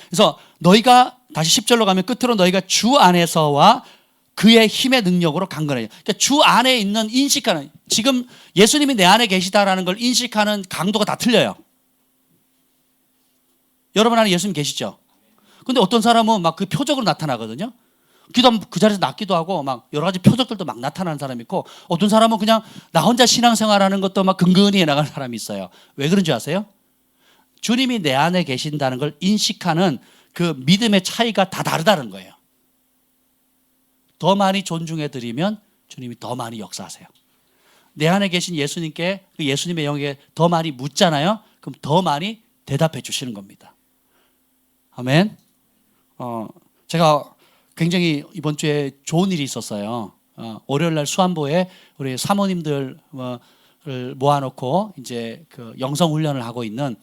그래서 너희가 다시 10절로 가면 끝으로 너희가 주 안에서와 그의 힘의 능력으로 강건해요. 그러니까 주 안에 있는 인식하는, 지금 예수님이 내 안에 계시다라는 걸 인식하는 강도가 다 틀려요. 여러분 안에 예수님 계시죠? 근데 어떤 사람은 막 그 표적으로 나타나거든요. 기도하면 그 자리에서 낫기도 하고 막 여러 가지 표적들도 막 나타나는 사람이 있고, 어떤 사람은 그냥 나 혼자 신앙생활하는 것도 막 근근히 해나가는 사람이 있어요. 왜 그런 줄 아세요? 주님이 내 안에 계신다는 걸 인식하는 그 믿음의 차이가 다 다르다는 거예요. 더 많이 존중해 드리면 주님이 더 많이 역사하세요. 내 안에 계신 예수님께, 그 예수님의 영에게 더 많이 묻잖아요. 그럼 더 많이 대답해 주시는 겁니다. 아멘. 제가 굉장히 이번 주에 좋은 일이 있었어요. 월요일 날 수안보에 우리 사모님들을 모아놓고 이제 그 영성 훈련을 하고 있는,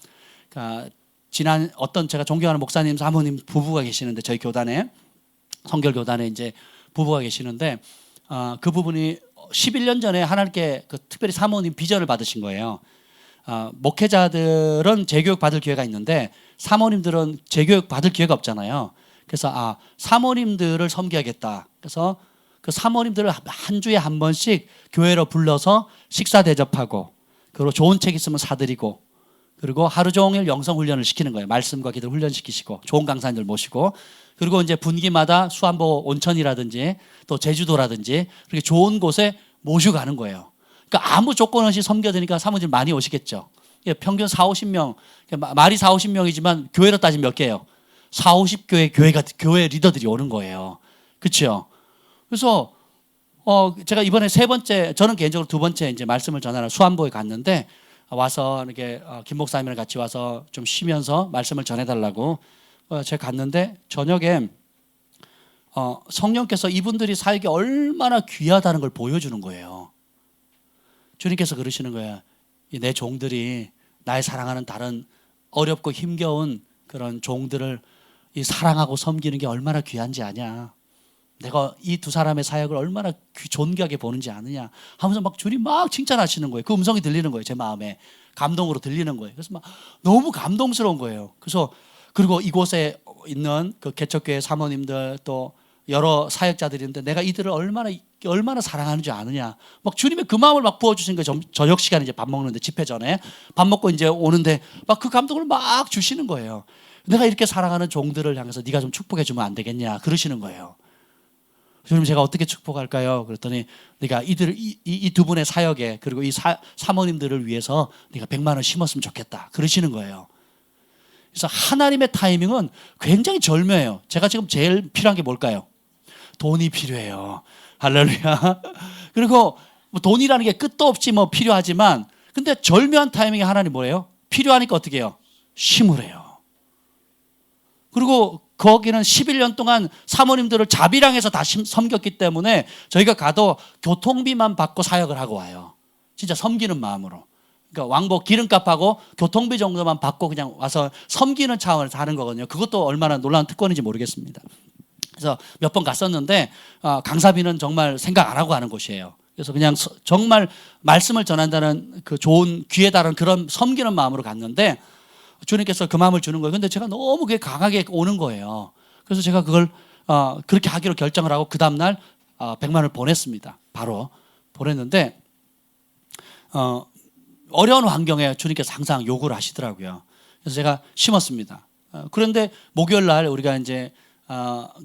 지난 어떤 제가 존경하는 목사님, 사모님 부부가 계시는데, 저희 교단에, 성결 교단에 이제 부부가 계시는데, 그 부분이 11년 전에 하나님께 그 특별히 사모님 비전을 받으신 거예요. 목회자들은 재교육 받을 기회가 있는데 사모님들은 재교육 받을 기회가 없잖아요. 그래서 사모님들을 섬겨야겠다. 그래서 그 사모님들을 한 주에 한 번씩 교회로 불러서 식사 대접하고, 그리고 좋은 책 있으면 사드리고, 그리고 하루 종일 영성 훈련을 시키는 거예요. 말씀과 기도 훈련시키시고, 좋은 강사님들 모시고, 그리고 이제 분기마다 수안보 온천이라든지 또 제주도라든지 그렇게 좋은 곳에 모시고 가는 거예요. 그러니까 아무 조건 없이 섬겨드니까 사모님 많이 오시겠죠. 평균 40-50명, 말이 40-50명이지만 교회로 따지면 몇 개예요? 40-50교회 교회 리더들이 오는 거예요. 그렇죠? 그래서 제가 이번에 3번째, 저는 개인적으로 2번째 이제 말씀을 전하러 수안보에 갔는데, 와서 이렇게 김 목사님이랑 같이 와서 좀 쉬면서 말씀을 전해달라고 제가 갔는데, 저녁에 성령께서 이분들이 사역이 얼마나 귀하다는 걸 보여주는 거예요. 주님께서 그러시는 거예요. 내 종들이 나의 사랑하는 다른 어렵고 힘겨운 그런 종들을 사랑하고 섬기는 게 얼마나 귀한지 아냐. 내가 이 두 사람의 사역을 얼마나 존귀하게 보는지 아느냐 하면서 막 주님 막 칭찬하시는 거예요. 그 음성이 들리는 거예요. 제 마음에 감동으로 들리는 거예요. 그래서 막 너무 감동스러운 거예요. 그래서 그리고 이곳에 있는 그 개척교회 사모님들, 또 여러 사역자들이 있는데 내가 이들을 얼마나 사랑하는지 아느냐. 막 주님의 그 마음을 막 부어주신 거예요. 저녁 시간에 이제 밥 먹는데, 집회 전에 밥 먹고 이제 오는데 막 그 감동을 막 주시는 거예요. 내가 이렇게 사랑하는 종들을 향해서 네가 좀 축복해 주면 안 되겠냐 그러시는 거예요. 주님, 제가 어떻게 축복할까요? 그랬더니 네가 이 두 분의 사역에, 그리고 이 사모님들을 위해서 네가 100만 원 심었으면 좋겠다 그러시는 거예요. 그래서 하나님의 타이밍은 굉장히 절묘해요. 제가 지금 제일 필요한 게 뭘까요? 돈이 필요해요. 할렐루야. 그리고 뭐 돈이라는 게 끝도 없이 뭐 필요하지만, 근데 절묘한 타이밍에 하나님 뭐예요? 필요하니까 어떻게 해요? 심을 해요. 그리고 거기는 11년 동안 사모님들을 자비랑해서 다 섬겼기 때문에 저희가 가도 교통비만 받고 사역을 하고 와요. 진짜 섬기는 마음으로. 그러니까 왕복 기름값하고 교통비 정도만 받고 그냥 와서 섬기는 차원에서 하는 거거든요. 그것도 얼마나 놀라운 특권인지 모르겠습니다. 그래서 몇 번 갔었는데 강사비는 정말 생각 안 하고 하는 곳이에요. 그래서 그냥 정말 말씀을 전한다는 그 좋은 귀에 달한 그런 섬기는 마음으로 갔는데 주님께서 그 마음을 주는 거예요. 근데 제가 너무 그게 강하게 오는 거예요. 그래서 제가 그걸 그렇게 하기로 결정을 하고 그 다음날 100만 원을 보냈습니다. 바로 보냈는데 어려운 환경에 주님께서 항상 요구를 하시더라고요. 그래서 제가 심었습니다. 그런데 목요일 날 우리가 이제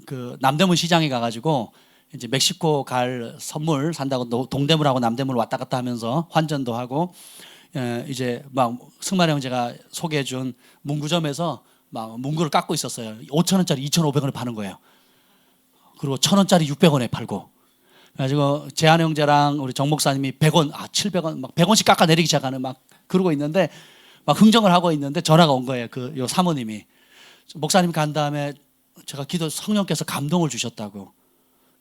그 남대문 시장에 가가지고 이제 멕시코 갈 선물 산다고 동대문하고 남대문 왔다 갔다 하면서 환전도 하고, 이제 막 승만 형제가 소개해준 문구점에서 막 문구를 깎고 있었어요. 5,000원짜리 2,500원에 파는 거예요. 그리고 1,000원짜리 600원에 팔고. 그래가지고 재한 형제랑 우리 정 목사님이 100원, 700원, 막 100원씩 깎아 내리기 시작하는 막 그러고 있는데, 막 흥정을 하고 있는데 전화가 온 거예요. 요 사모님이. 목사님 간 다음에 제가 성령께서 감동을 주셨다고.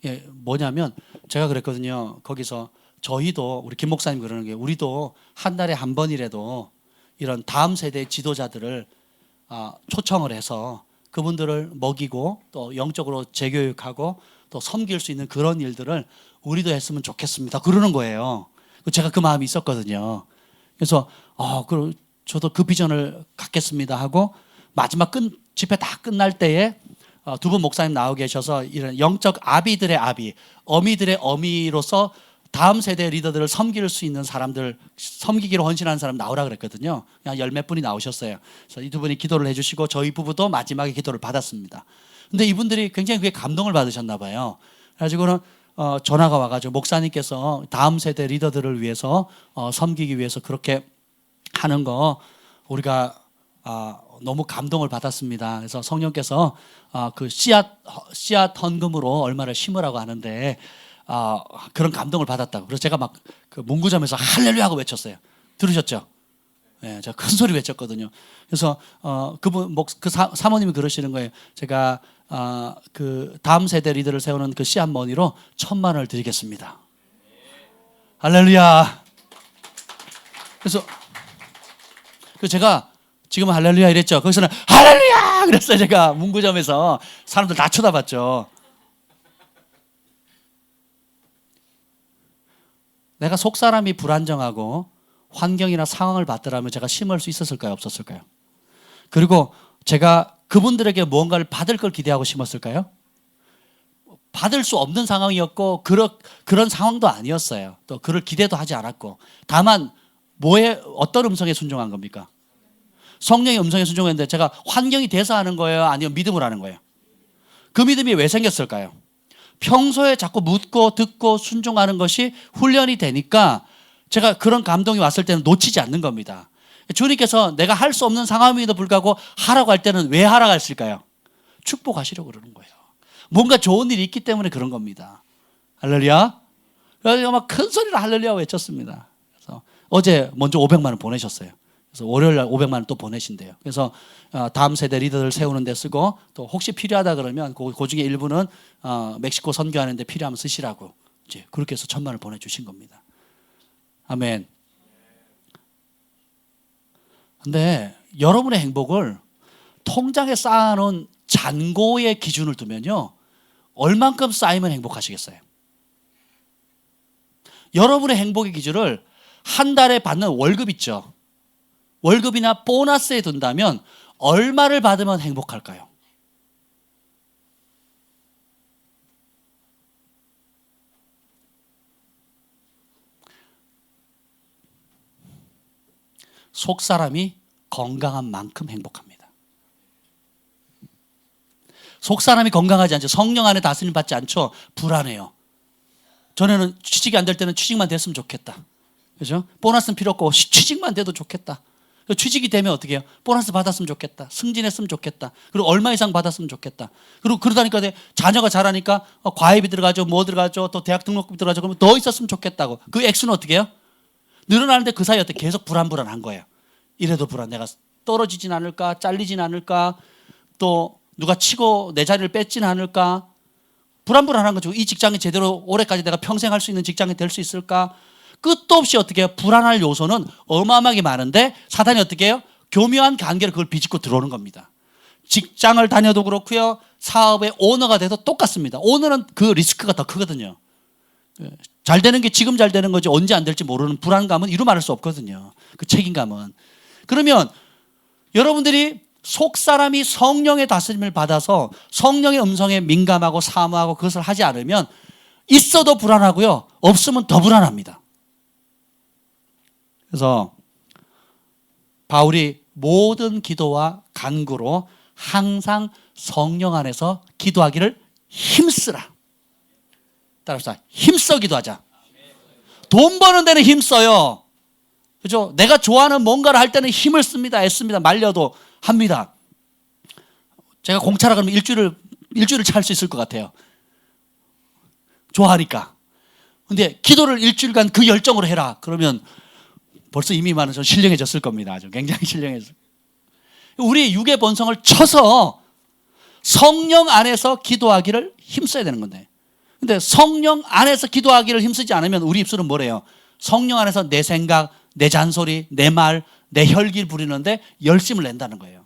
예, 뭐냐면 제가 그랬거든요. 거기서 저희도, 우리 김 목사님 그러는 게, 우리도 한 달에 한 번이라도 이런 다음 세대의 지도자들을 초청을 해서 그분들을 먹이고 또 영적으로 재교육하고 또 섬길 수 있는 그런 일들을 우리도 했으면 좋겠습니다 그러는 거예요. 제가 그 마음이 있었거든요. 그래서 그럼 저도 그 비전을 갖겠습니다 하고, 마지막 집회 다 끝날 때에 두 분 목사님 나오 계셔서 이런 영적 아비들의 아비, 어미들의 어미로서 다음 세대 리더들을 섬길 수 있는 사람들, 섬기기로 헌신하는 사람 나오라 그랬거든요. 그냥 열 몇 분이 나오셨어요. 그래서 이 두 분이 기도를 해주시고 저희 부부도 마지막에 기도를 받았습니다. 근데 이분들이 굉장히 그게 감동을 받으셨나 봐요. 그래가지고는 전화가 와가지고 목사님께서 다음 세대 리더들을 위해서 섬기기 위해서 그렇게 하는 거 우리가 너무 감동을 받았습니다. 그래서 성령께서 그 씨앗 헌금으로 얼마를 심으라고 하는데 그런 감동을 받았다고. 그래서 제가 막 그 문구점에서 할렐루야 하고 외쳤어요. 들으셨죠? 네, 제가 큰 소리 외쳤거든요. 그래서 그 사모님이 그러시는 거예요. 제가 그 다음 세대 리더를 세우는 그 씨앗 머니로 1,000만 원을 드리겠습니다. 할렐루야. 그래서 제가 지금 할렐루야 이랬죠. 거기서는 할렐루야 그랬어요. 제가 문구점에서 사람들 다 쳐다봤죠. 내가 속사람이 불안정하고 환경이나 상황을 받더라면 제가 심을 수 있었을까요? 없었을까요? 그리고 제가 그분들에게 무언가를 받을 걸 기대하고 심었을까요? 받을 수 없는 상황이었고 그런 상황도 아니었어요. 또 그럴 기대도 하지 않았고, 다만 어떤 음성에 순종한 겁니까? 성령의 음성에 순종했는데 제가 환경이 돼서 하는 거예요? 아니면 믿음으로 하는 거예요? 그 믿음이 왜 생겼을까요? 평소에 자꾸 묻고 듣고 순종하는 것이 훈련이 되니까 제가 그런 감동이 왔을 때는 놓치지 않는 겁니다. 주님께서 내가 할 수 없는 상황임에도 불구하고 하라고 할 때는 왜 하라고 했을까요? 축복하시려고 그러는 거예요. 뭔가 좋은 일이 있기 때문에 그런 겁니다. 할렐루야. 그래서 막 큰 소리로 할렐루야 외쳤습니다. 그래서 어제 먼저 500만 원 보내셨어요. 그래서 월요일 날 500만 원 또 보내신대요. 그래서 다음 세대 리더들 세우는 데 쓰고, 또 혹시 필요하다 그러면 그 중에 일부는 멕시코 선교하는 데 필요하면 쓰시라고 이제 그렇게 해서 1,000만 원을 보내주신 겁니다. 아멘. 근데 여러분의 행복을 통장에 쌓아놓은 잔고의 기준을 두면요, 얼만큼 쌓이면 행복하시겠어요? 여러분의 행복의 기준을 한 달에 받는 월급 있죠. 월급이나 보너스에 둔다면 얼마를 받으면 행복할까요? 속 사람이 건강한 만큼 행복합니다. 속 사람이 건강하지 않죠. 성령 안에 다스림 받지 않죠. 불안해요. 전에는 취직이 안 될 때는 취직만 됐으면 좋겠다. 그죠? 보너스는 필요 없고 취직만 돼도 좋겠다. 취직이 되면 어떻게 해요? 보너스 받았으면 좋겠다. 승진했으면 좋겠다. 그리고 얼마 이상 받았으면 좋겠다. 그리고 그러다니까 자녀가 자라니까 과외비 들어가죠. 뭐 들어가죠. 또 대학 등록금 들어가죠. 그러면 더 있었으면 좋겠다고. 그 액수는 어떻게 해요? 늘어나는데 그 사이에 계속 불안한 거예요. 이래도 불안. 내가 떨어지진 않을까? 잘리진 않을까? 또 누가 치고 내 자리를 뺏진 않을까? 불안한 거죠. 이 직장이 제대로 올해까지 내가 평생 할 수 있는 직장이 될 수 있을까? 끝도 없이 어떻게 해요? 불안할 요소는 어마어마하게 많은데 사단이 어떻게 해요? 교묘한 관계로 그걸 비집고 들어오는 겁니다. 직장을 다녀도 그렇고요. 사업의 오너가 돼도 똑같습니다. 오너는 그 리스크가 더 크거든요. 잘 되는 게 지금 잘 되는 거지 언제 안 될지 모르는 불안감은 이루 말할 수 없거든요. 그 책임감은. 그러면 여러분들이 속 사람이 성령의 다스림을 받아서 성령의 음성에 민감하고 사모하고 그것을 하지 않으면 있어도 불안하고요. 없으면 더 불안합니다. 그래서 바울이 모든 기도와 간구로 항상 성령 안에서 기도하기를 힘쓰라. 따라서 힘써 기도하자. 돈 버는 데는 힘써요. 그죠? 내가 좋아하는 뭔가를 할 때는 힘을 씁니다. 애씁니다. 말려도 합니다. 제가 공차라 그러면 일주일을 찰 수 있을 것 같아요. 좋아하니까. 근데 기도를 일주일간 그 열정으로 해라. 그러면 벌써 이미 많은 전 신령해졌을 겁니다. 아주 굉장히 신령해졌을. 우리의 육의 본성을 쳐서 성령 안에서 기도하기를 힘써야 되는 건데. 근데 성령 안에서 기도하기를 힘쓰지 않으면 우리 입술은 뭐래요? 성령 안에서 내 생각, 내 잔소리, 내 말, 내 혈기를 부리는데 열심을 낸다는 거예요.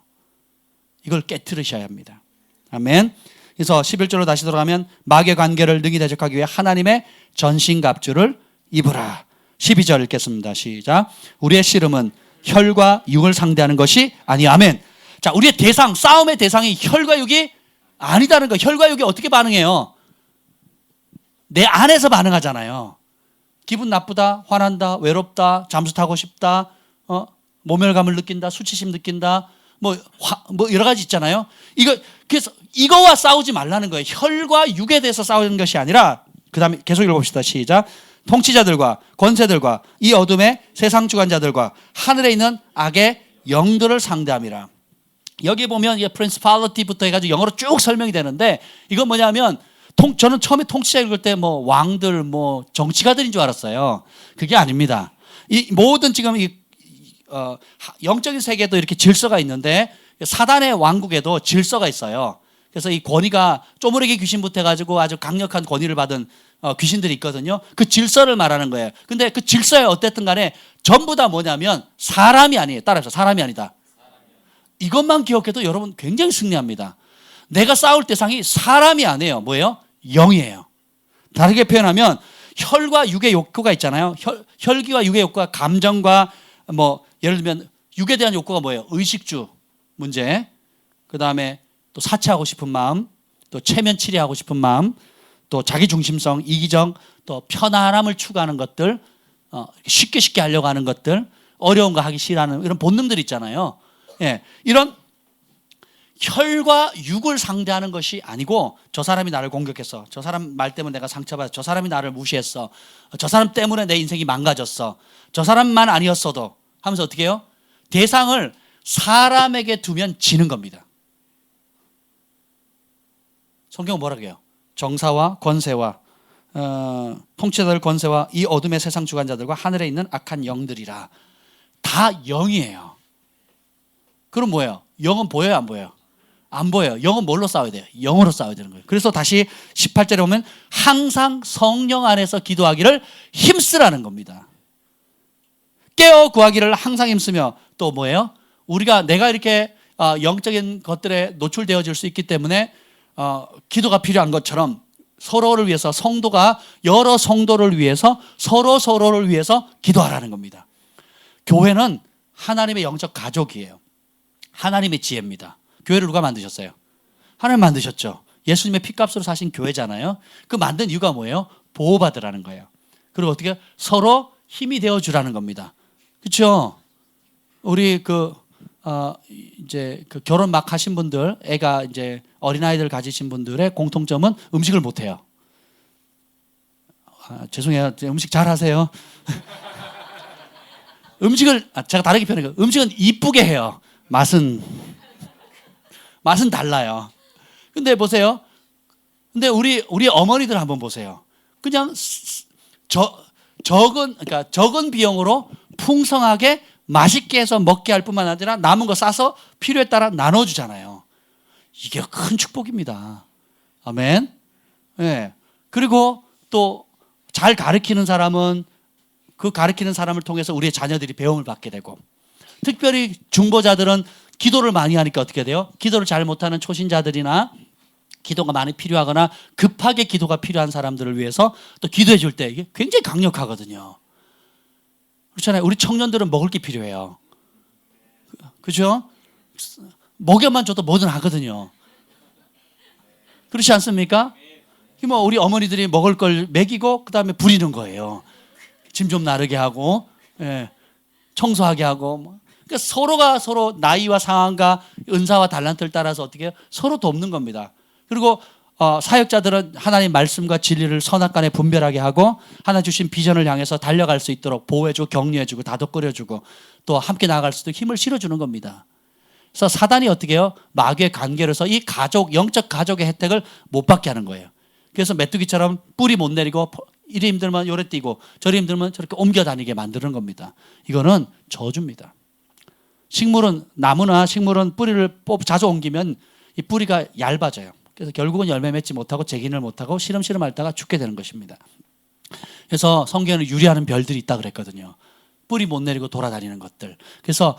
이걸 깨트리셔야 합니다. 아멘. 그래서 11절로 다시 돌아가면 마귀의 관계를 능히 대적하기 위해 하나님의 전신갑주를 입으라. 12절 읽겠습니다. 시작. 우리의 씨름은 혈과 육을 상대하는 것이 아니. 아멘. 자, 우리의 대상, 싸움의 대상이 혈과 육이 아니다는 거예요. 혈과 육이 어떻게 반응해요? 내 안에서 반응하잖아요. 기분 나쁘다, 화난다, 외롭다, 잠수 타고 싶다, 모멸감을 느낀다, 수치심 느낀다, 뭐 여러 가지 있잖아요. 그래서 이거와 싸우지 말라는 거예요. 혈과 육에 대해서 싸우는 것이 아니라, 그 다음에 계속 읽어봅시다. 시작. 통치자들과 권세들과 이 어둠의 세상 주관자들과 하늘에 있는 악의 영들을 상대함이라. 여기 보면 principality부터 해가지고 영어로 쭉 설명이 되는데, 이건 뭐냐면 저는 처음에 통치자 읽을 때 뭐 왕들, 뭐 정치가들인 줄 알았어요. 그게 아닙니다. 이 모든 지금 영적인 세계도 이렇게 질서가 있는데 사단의 왕국에도 질서가 있어요. 그래서 이 권위가 쪼무레기 귀신부터 해가지고 아주 강력한 권위를 받은 귀신들이 있거든요. 그 질서를 말하는 거예요. 근데 그 질서에 어쨌든 간에 전부 다 뭐냐면 사람이 아니에요. 따라서 사람이 아니다. 이것만 기억해도 여러분 굉장히 승리합니다. 내가 싸울 대상이 사람이 아니에요. 뭐예요? 영이에요. 다르게 표현하면 혈과 육의 욕구가 있잖아요. 혈기와 육의 욕구가 감정과 뭐 예를 들면 육에 대한 욕구가 뭐예요? 의식주 문제. 그 다음에 또 사치하고 싶은 마음, 또 체면치레하고 싶은 마음, 또 자기중심성, 이기적, 또 편안함을 추구하는 것들, 쉽게 하려고 하는 것들, 어려운 거 하기 싫어하는 이런 본능들 있잖아요. 예, 이런 혈과 육을 상대하는 것이 아니고, 저 사람이 나를 공격했어, 저 사람 말 때문에 내가 상처받았어, 저 사람이 나를 무시했어, 저 사람 때문에 내 인생이 망가졌어, 저 사람만 아니었어도 하면서 어떻게 해요? 대상을 사람에게 두면 지는 겁니다. 성경은 뭐라고 해요? 정사와 권세와 통치자들 권세와 이 어둠의 세상 주관자들과 하늘에 있는 악한 영들이라. 다 영이에요. 그럼 뭐예요? 영은 보여요, 안 보여요? 안 보여요. 영은 뭘로 싸워야 돼요? 영으로 싸워야 되는 거예요. 그래서 다시 18절에 보면 항상 성령 안에서 기도하기를 힘쓰라는 겁니다. 깨어 구하기를 항상 힘쓰며, 또 뭐예요? 내가 이렇게 영적인 것들에 노출되어질 수 있기 때문에 기도가 필요한 것처럼 서로를 위해서, 성도가 여러 성도를 위해서 서로를 위해서 기도하라는 겁니다. 교회는 하나님의 영적 가족이에요. 하나님의 지혜입니다. 교회를 누가 만드셨어요? 하나님 만드셨죠. 예수님의 피값으로 사신 교회잖아요. 그 만든 이유가 뭐예요? 보호받으라는 거예요. 그리고 어떻게 서로 힘이 되어주라는 겁니다. 그렇죠? 우리 이제 결혼 막 하신 분들, 애가 이제 어린아이들 가지신 분들의 공통점은 음식을 못 해요. 죄송해요. 음식 잘 하세요. 음식을 제가 다르게 표현해요. 음식은 이쁘게 해요. 맛은 달라요. 근데 보세요. 근데 우리 어머니들 한번 보세요. 그냥 적은 비용으로 풍성하게 맛있게 해서 먹게 할 뿐만 아니라 남은 거 싸서 필요에 따라 나눠주잖아요. 이게 큰 축복입니다. 아멘. 네. 그리고 또 잘 가르치는 사람은 그 가르치는 사람을 통해서 우리의 자녀들이 배움을 받게 되고, 특별히 중보자들은 기도를 많이 하니까 어떻게 돼요? 기도를 잘 못하는 초신자들이나 기도가 많이 필요하거나 급하게 기도가 필요한 사람들을 위해서 또 기도해 줄 때 이게 굉장히 강력하거든요. 그렇잖아요. 우리 청년들은 먹을 게 필요해요. 그죠? 먹여만 줘도 뭐든 하거든요. 그렇지 않습니까? 우리 어머니들이 먹을 걸 먹이고 그다음에 부리는 거예요. 짐 좀 나르게 하고, 예, 청소하게 하고. 그러니까 서로가 서로 나이와 상황과 은사와 달란트를 따라서 어떻게 해요? 서로 돕는 겁니다. 그리고 사역자들은 하나님 말씀과 진리를 선악간에 분별하게 하고 하나 주신 비전을 향해서 달려갈 수 있도록 보호해주고 격려해주고 다독거려주고 또 함께 나아갈 수도 힘을 실어주는 겁니다. 그래서 사단이 어떻게 해요? 마귀의 관계로 해서 이 영적 가족의 혜택을 못 받게 하는 거예요. 그래서 메뚜기처럼 뿌리 못 내리고 이리 힘들면 요래 뛰고 저리 힘들면 저렇게 옮겨 다니게 만드는 겁니다. 이거는 저주입니다. 나무나 식물은 뿌리를 자주 옮기면 이 뿌리가 얇아져요. 그래서 결국은 열매 맺지 못하고 재긴을 못하고 시름시름 앓다가 죽게 되는 것입니다. 그래서 성경에는 유리하는 별들이 있다 그랬거든요. 뿌리 못 내리고 돌아다니는 것들. 그래서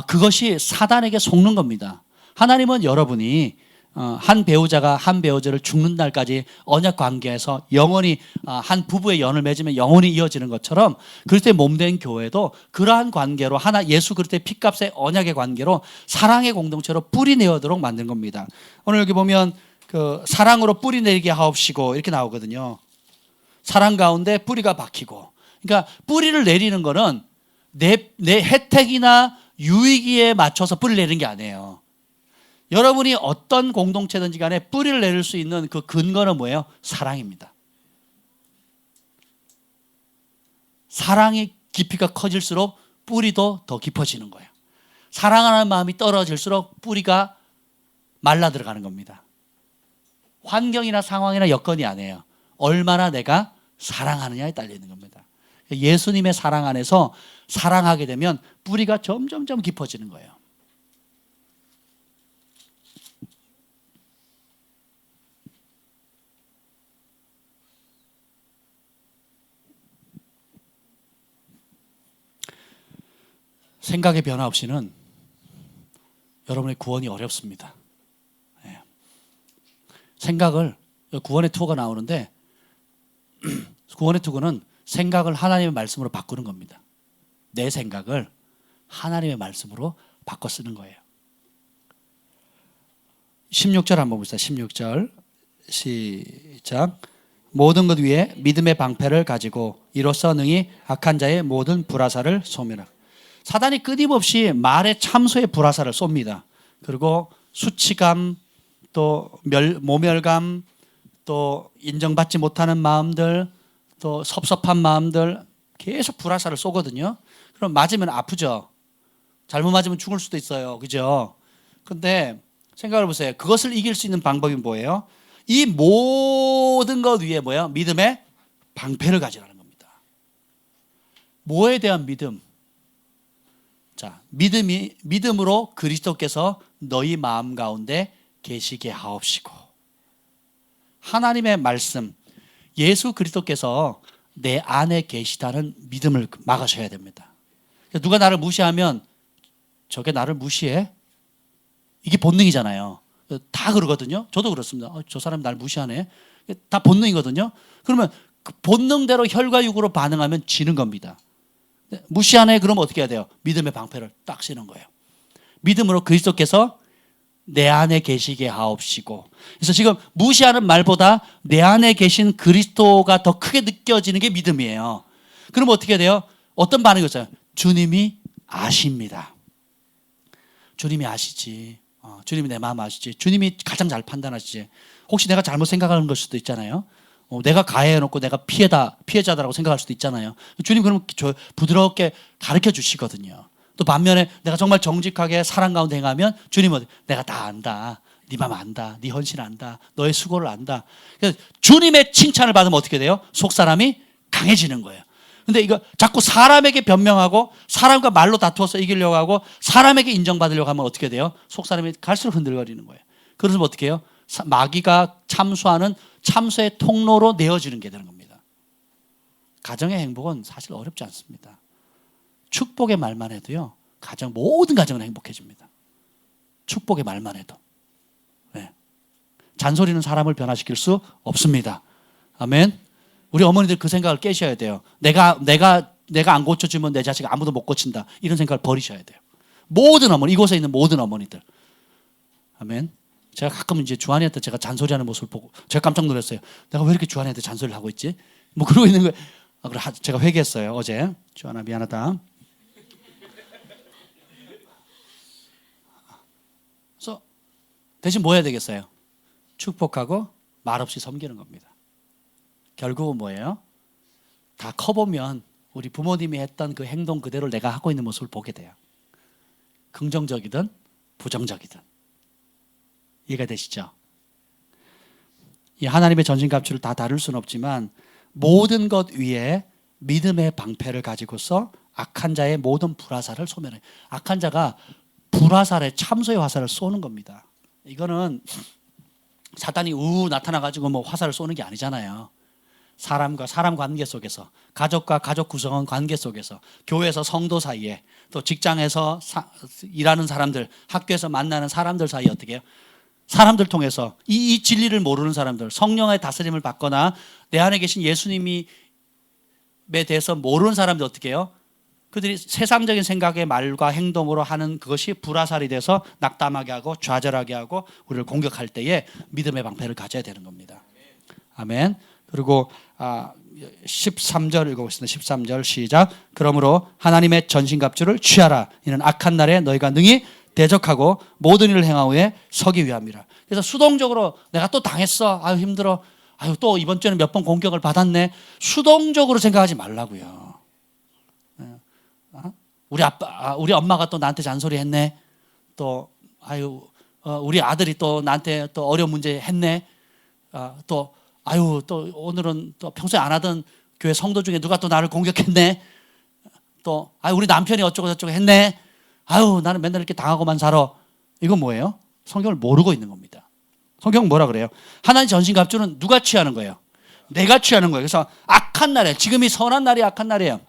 그것이 사단에게 속는 겁니다. 하나님은 여러분이 한 배우자가 한 배우자를 죽는 날까지 언약 관계에서 영원히 한 부부의 연을 맺으면 영원히 이어지는 것처럼 그리스도의 몸된 교회도 그러한 관계로 예수 그리스도의 피값의 언약의 관계로 사랑의 공동체로 뿌리 내어도록 만든 겁니다. 오늘 여기 보면 사랑으로 뿌리 내리게 하옵시고 이렇게 나오거든요. 사랑 가운데 뿌리가 박히고. 그러니까 뿌리를 내리는 거는 내 혜택이나 유익에 맞춰서 뿌리를 내리는 게 아니에요. 여러분이 어떤 공동체든지 간에 뿌리를 내릴 수 있는 그 근거는 뭐예요? 사랑입니다. 사랑의 깊이가 커질수록 뿌리도 더 깊어지는 거예요. 사랑하는 마음이 떨어질수록 뿌리가 말라 들어가는 겁니다. 환경이나 상황이나 여건이 아니에요. 얼마나 내가 사랑하느냐에 딸려 있는 겁니다. 예수님의 사랑 안에서 사랑하게 되면 뿌리가 점점점 깊어지는 거예요. 생각의 변화 없이는 여러분의 구원이 어렵습니다. 생각을, 구원의 투어가 나오는데 구원의 투어는 생각을 하나님의 말씀으로 바꾸는 겁니다. 내 생각을 하나님의 말씀으로 바꿔 쓰는 거예요. 16절 한번 봅시다. 16절 시작. 모든 것 위에 믿음의 방패를 가지고 이로써 능히 악한 자의 모든 불화살을 소멸하라. 사단이 끊임없이 말의 참소의 불화살을 쏩니다. 그리고 수치감, 또 모멸감, 또 인정받지 못하는 마음들, 또 섭섭한 마음들 계속 불화살을 쏘거든요. 그럼 맞으면 아프죠. 잘못 맞으면 죽을 수도 있어요. 그죠? 근데 생각을 보세요. 그것을 이길 수 있는 방법이 뭐예요? 이 모든 것 위에 뭐예요? 믿음의 방패를 가지라는 겁니다. 뭐에 대한 믿음? 자, 믿음으로 그리스도께서 너희 마음 가운데 계시게 하옵시고. 하나님의 말씀, 예수 그리스도께서 내 안에 계시다는 믿음을 막으셔야 됩니다. 누가 나를 무시하면 저게 나를 무시해? 이게 본능이잖아요. 다 그러거든요. 저도 그렇습니다. 저 사람이 나를 무시하네. 다 본능이거든요. 그러면 그 본능대로 혈과 육으로 반응하면 지는 겁니다. 무시하네 그러면 어떻게 해야 돼요? 믿음의 방패를 딱 쓰는 거예요. 믿음으로 그리스도께서 내 안에 계시게 하옵시고. 그래서 지금 무시하는 말보다 내 안에 계신 그리스도가 더 크게 느껴지는 게 믿음이에요. 그럼 어떻게 돼요? 어떤 반응이 있어요? 주님이 아십니다. 주님이 아시지. 주님이 내 마음 아시지. 주님이 가장 잘 판단하시지. 혹시 내가 잘못 생각하는 걸 수도 있잖아요. 내가 가해해놓고 내가 피해자다라고 생각할 수도 있잖아요. 주님 그러면 부드럽게 가르쳐 주시거든요. 또 반면에 내가 정말 정직하게 사랑 가운데 행하면 주님은 내가 다 안다. 네 마음 안다. 네 헌신 안다. 너의 수고를 안다. 그래서 주님의 칭찬을 받으면 어떻게 돼요? 속사람이 강해지는 거예요. 근데 이거 자꾸 사람에게 변명하고 사람과 말로 다투어서 이기려고 하고 사람에게 인정받으려고 하면 어떻게 돼요? 속사람이 갈수록 흔들거리는 거예요. 그래서 어떻게 해요? 마귀가 참수하는 참수의 통로로 내어지는 게 되는 겁니다. 가정의 행복은 사실 어렵지 않습니다. 축복의 말만 해도요, 모든 가정은 행복해집니다. 축복의 말만 해도. 네. 잔소리는 사람을 변화시킬 수 없습니다. 아멘. 우리 어머니들 그 생각을 깨셔야 돼요. 내가 안 고쳐주면 내 자식 아무도 못 고친다. 이런 생각을 버리셔야 돼요. 모든 어머니, 이곳에 있는 모든 어머니들. 아멘. 제가 가끔 이제 주한이한테 제가 잔소리하는 모습을 보고 제가 깜짝 놀랐어요. 내가 왜 이렇게 주한이한테 잔소리를 하고 있지? 뭐 그러고 있는 거예요. 제가 회개했어요. 어제. 주한아 미안하다. 그래서 대신 뭐 해야 되겠어요? 축복하고 말없이 섬기는 겁니다. 결국은 뭐예요? 다 커보면 우리 부모님이 했던 그 행동 그대로 내가 하고 있는 모습을 보게 돼요. 긍정적이든 부정적이든. 이해가 되시죠? 이 하나님의 전신갑주를 다 다룰 수는 없지만 모든 것 위에 믿음의 방패를 가지고서 악한 자의 모든 불화살을 소멸해요. 악한 자가 불화살에 참소의 화살을 쏘는 겁니다. 이거는 사단이 나타나가지고 뭐 화살을 쏘는 게 아니잖아요. 사람과 사람 관계 속에서, 가족과 가족 구성원 관계 속에서, 교회에서 성도 사이에, 또 직장에서 일하는 사람들, 학교에서 만나는 사람들 사이에 어떻게 해요? 사람들 통해서 이 진리를 모르는 사람들, 성령의 다스림을 받거나 내 안에 계신 예수님에 대해서 모르는 사람들 어떻게 해요? 그들이 세상적인 생각의 말과 행동으로 하는 그것이 불화살이 돼서 낙담하게 하고 좌절하게 하고 우리를 공격할 때에 믿음의 방패를 가져야 되는 겁니다. 아멘. 그리고 13절 읽어보겠습니다. 13절 시작. 그러므로 하나님의 전신갑주를 취하라. 이는 악한 날에 너희가 능히 대적하고 모든 일을 행한 후에 서기 위함이라. 그래서 수동적으로 내가 또 당했어. 아유 힘들어. 아유 또 이번 주에는 몇 번 공격을 받았네. 수동적으로 생각하지 말라고요. 우리 엄마가 또 나한테 잔소리했네. 또 우리 아들이 또 나한테 또 어려운 문제 했네. 또 오늘은 또 평소에 안 하던 교회 성도 중에 누가 또 나를 공격했네. 또 우리 남편이 어쩌고 저쩌고 했네. 나는 맨날 이렇게 당하고만 살아. 이건 뭐예요? 성경을 모르고 있는 겁니다. 성경은 뭐라 그래요? 하나님 전신갑주는 누가 취하는 거예요? 내가 취하는 거예요. 그래서 악한 날에, 지금이 선한 날이 악한 날이에요.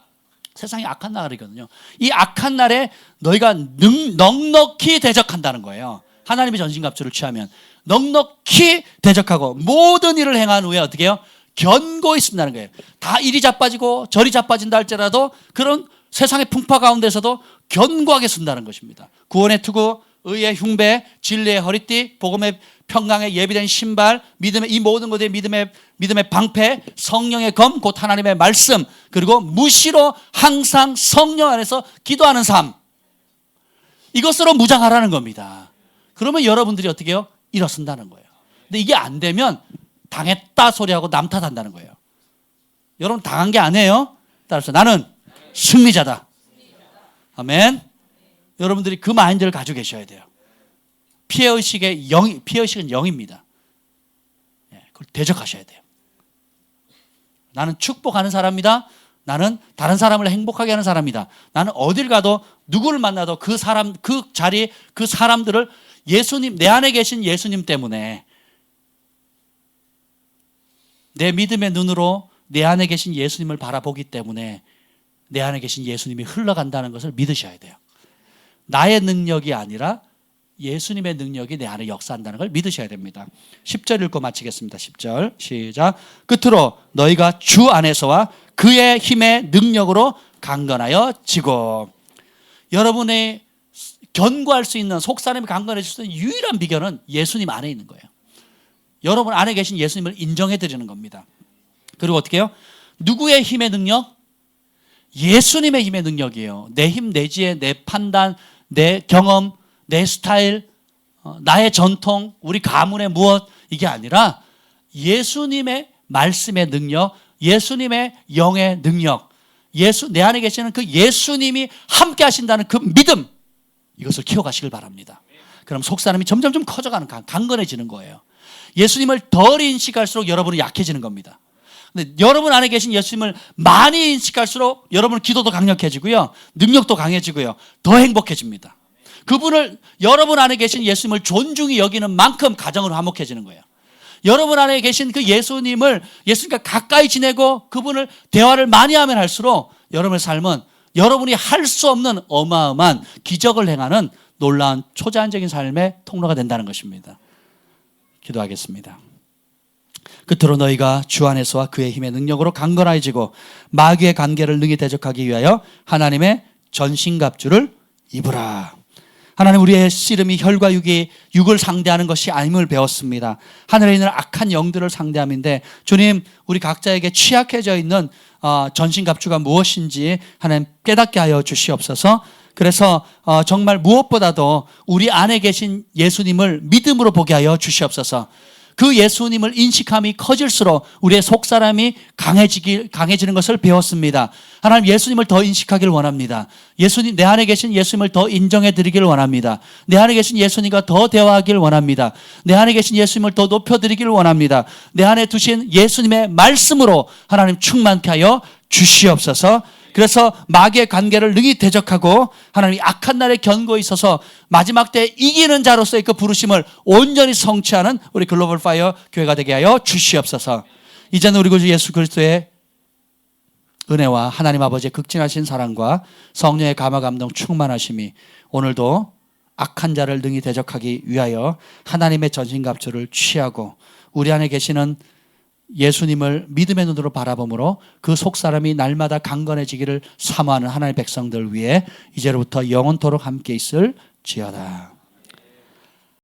세상이 악한 날이거든요. 이 악한 날에 너희가 넉넉히 대적한다는 거예요. 하나님의 전신갑주를 취하면 넉넉히 대적하고 모든 일을 행한 후에 어떻게 해요? 견고히 쓴다는 거예요. 다 이리 자빠지고 저리 자빠진다 할지라도 그런 세상의 풍파 가운데서도 견고하게 쓴다는 것입니다. 구원의 투구, 의의 흉배, 진리의 허리띠, 복음의 평강에 예비된 신발, 믿음의 이 모든 것에 믿음의 방패, 성령의 검, 곧 하나님의 말씀, 그리고 무시로 항상 성령 안에서 기도하는 삶. 이것으로 무장하라는 겁니다. 그러면 여러분들이 어떻게 해요? 일어선다는 거예요. 근데 이게 안 되면 당했다 소리하고 남 탓한다는 거예요. 여러분 당한 게 아니에요. 따라서 나는 승리자다. 아멘. 여러분들이 그 마인드를 가지고 계셔야 돼요. 피해의식은 0입니다. 그걸 대적하셔야 돼요. 나는 축복하는 사람이다. 나는 다른 사람을 행복하게 하는 사람이다. 나는 어딜 가도 누구를 만나도 그 사람, 그 자리, 그 사람들을 예수님, 내 안에 계신 예수님 때문에 내 믿음의 눈으로 내 안에 계신 예수님을 바라보기 때문에 내 안에 계신 예수님이 흘러간다는 것을 믿으셔야 돼요. 나의 능력이 아니라 예수님의 능력이 내 안에 역사한다는 걸 믿으셔야 됩니다. 10절 읽고 마치겠습니다. 10절 시작. 끝으로 너희가 주 안에서와 그의 힘의 능력으로 강건하여 지고. 여러분의 견고할 수 있는, 속사람이 강건해질 수 있는 유일한 비결은 예수님 안에 있는 거예요. 여러분 안에 계신 예수님을 인정해 드리는 겁니다. 그리고 어떻게 해요? 누구의 힘의 능력? 예수님의 힘의 능력이에요. 내 힘, 내 지혜, 내 판단, 내 경험, 내 스타일, 나의 전통, 우리 가문의 무엇 이게 아니라 예수님의 말씀의 능력, 예수님의 영의 능력, 내 안에 계시는 그 예수님이 함께 하신다는 그 믿음, 이것을 키워가시길 바랍니다. 그럼 속사람이 점점 좀 커져가는, 강건해지는 거예요. 예수님을 덜 인식할수록 여러분은 약해지는 겁니다. 근데 여러분 안에 계신 예수님을 많이 인식할수록 여러분 기도도 강력해지고요, 능력도 강해지고요, 더 행복해집니다. 그분을, 여러분 안에 계신 예수님을 존중히 여기는 만큼 가정으로 화목해지는 거예요. 여러분 안에 계신 그 예수님과 가까이 지내고 그분을 대화를 많이 하면 할수록 여러분의 삶은 여러분이 할 수 없는 어마어마한 기적을 행하는 놀라운 초자연적인 삶의 통로가 된다는 것입니다. 기도하겠습니다. 끝으로 너희가 주 안에서와 그의 힘의 능력으로 강건해지고 마귀의 관계를 능히 대적하기 위하여 하나님의 전신갑주를 입으라. 하나님, 우리의 씨름이 혈과 육을 상대하는 것이 아님을 배웠습니다. 하늘에 있는 악한 영들을 상대함인데, 주님, 우리 각자에게 취약해져 있는 전신갑주가 무엇인지 하나님 깨닫게 하여 주시옵소서. 그래서 정말 무엇보다도 우리 안에 계신 예수님을 믿음으로 보게 하여 주시옵소서. 그 예수님을 인식함이 커질수록 우리의 속사람이 강해지는 것을 배웠습니다. 하나님, 예수님을 더 인식하기를 원합니다. 내 안에 계신 예수님을 더 인정해 드리기를 원합니다. 내 안에 계신 예수님과 더 대화하기를 원합니다. 내 안에 계신 예수님을 더 높여드리기를 원합니다. 내 안에 두신 예수님의 말씀으로 하나님 충만케 하여 주시옵소서. 그래서 마귀의 관계를 능히 대적하고 하나님이 악한 날에 견고히 있어서 마지막 때 이기는 자로서의 그 부르심을 온전히 성취하는 우리 글로벌 파이어 교회가 되게 하여 주시옵소서. 이제는 우리 구주 예수 그리스도의 은혜와 하나님 아버지의 극진하신 사랑과 성령의 감화 감동 충만하심이 오늘도 악한 자를 능히 대적하기 위하여 하나님의 전신갑주를 취하고 우리 안에 계시는 예수님을 믿음의 눈으로 바라보므로 그 속사람이 날마다 강건해지기를 사모하는 하나님의 백성들 위해 이제로부터 영원토록 함께 있을지어다.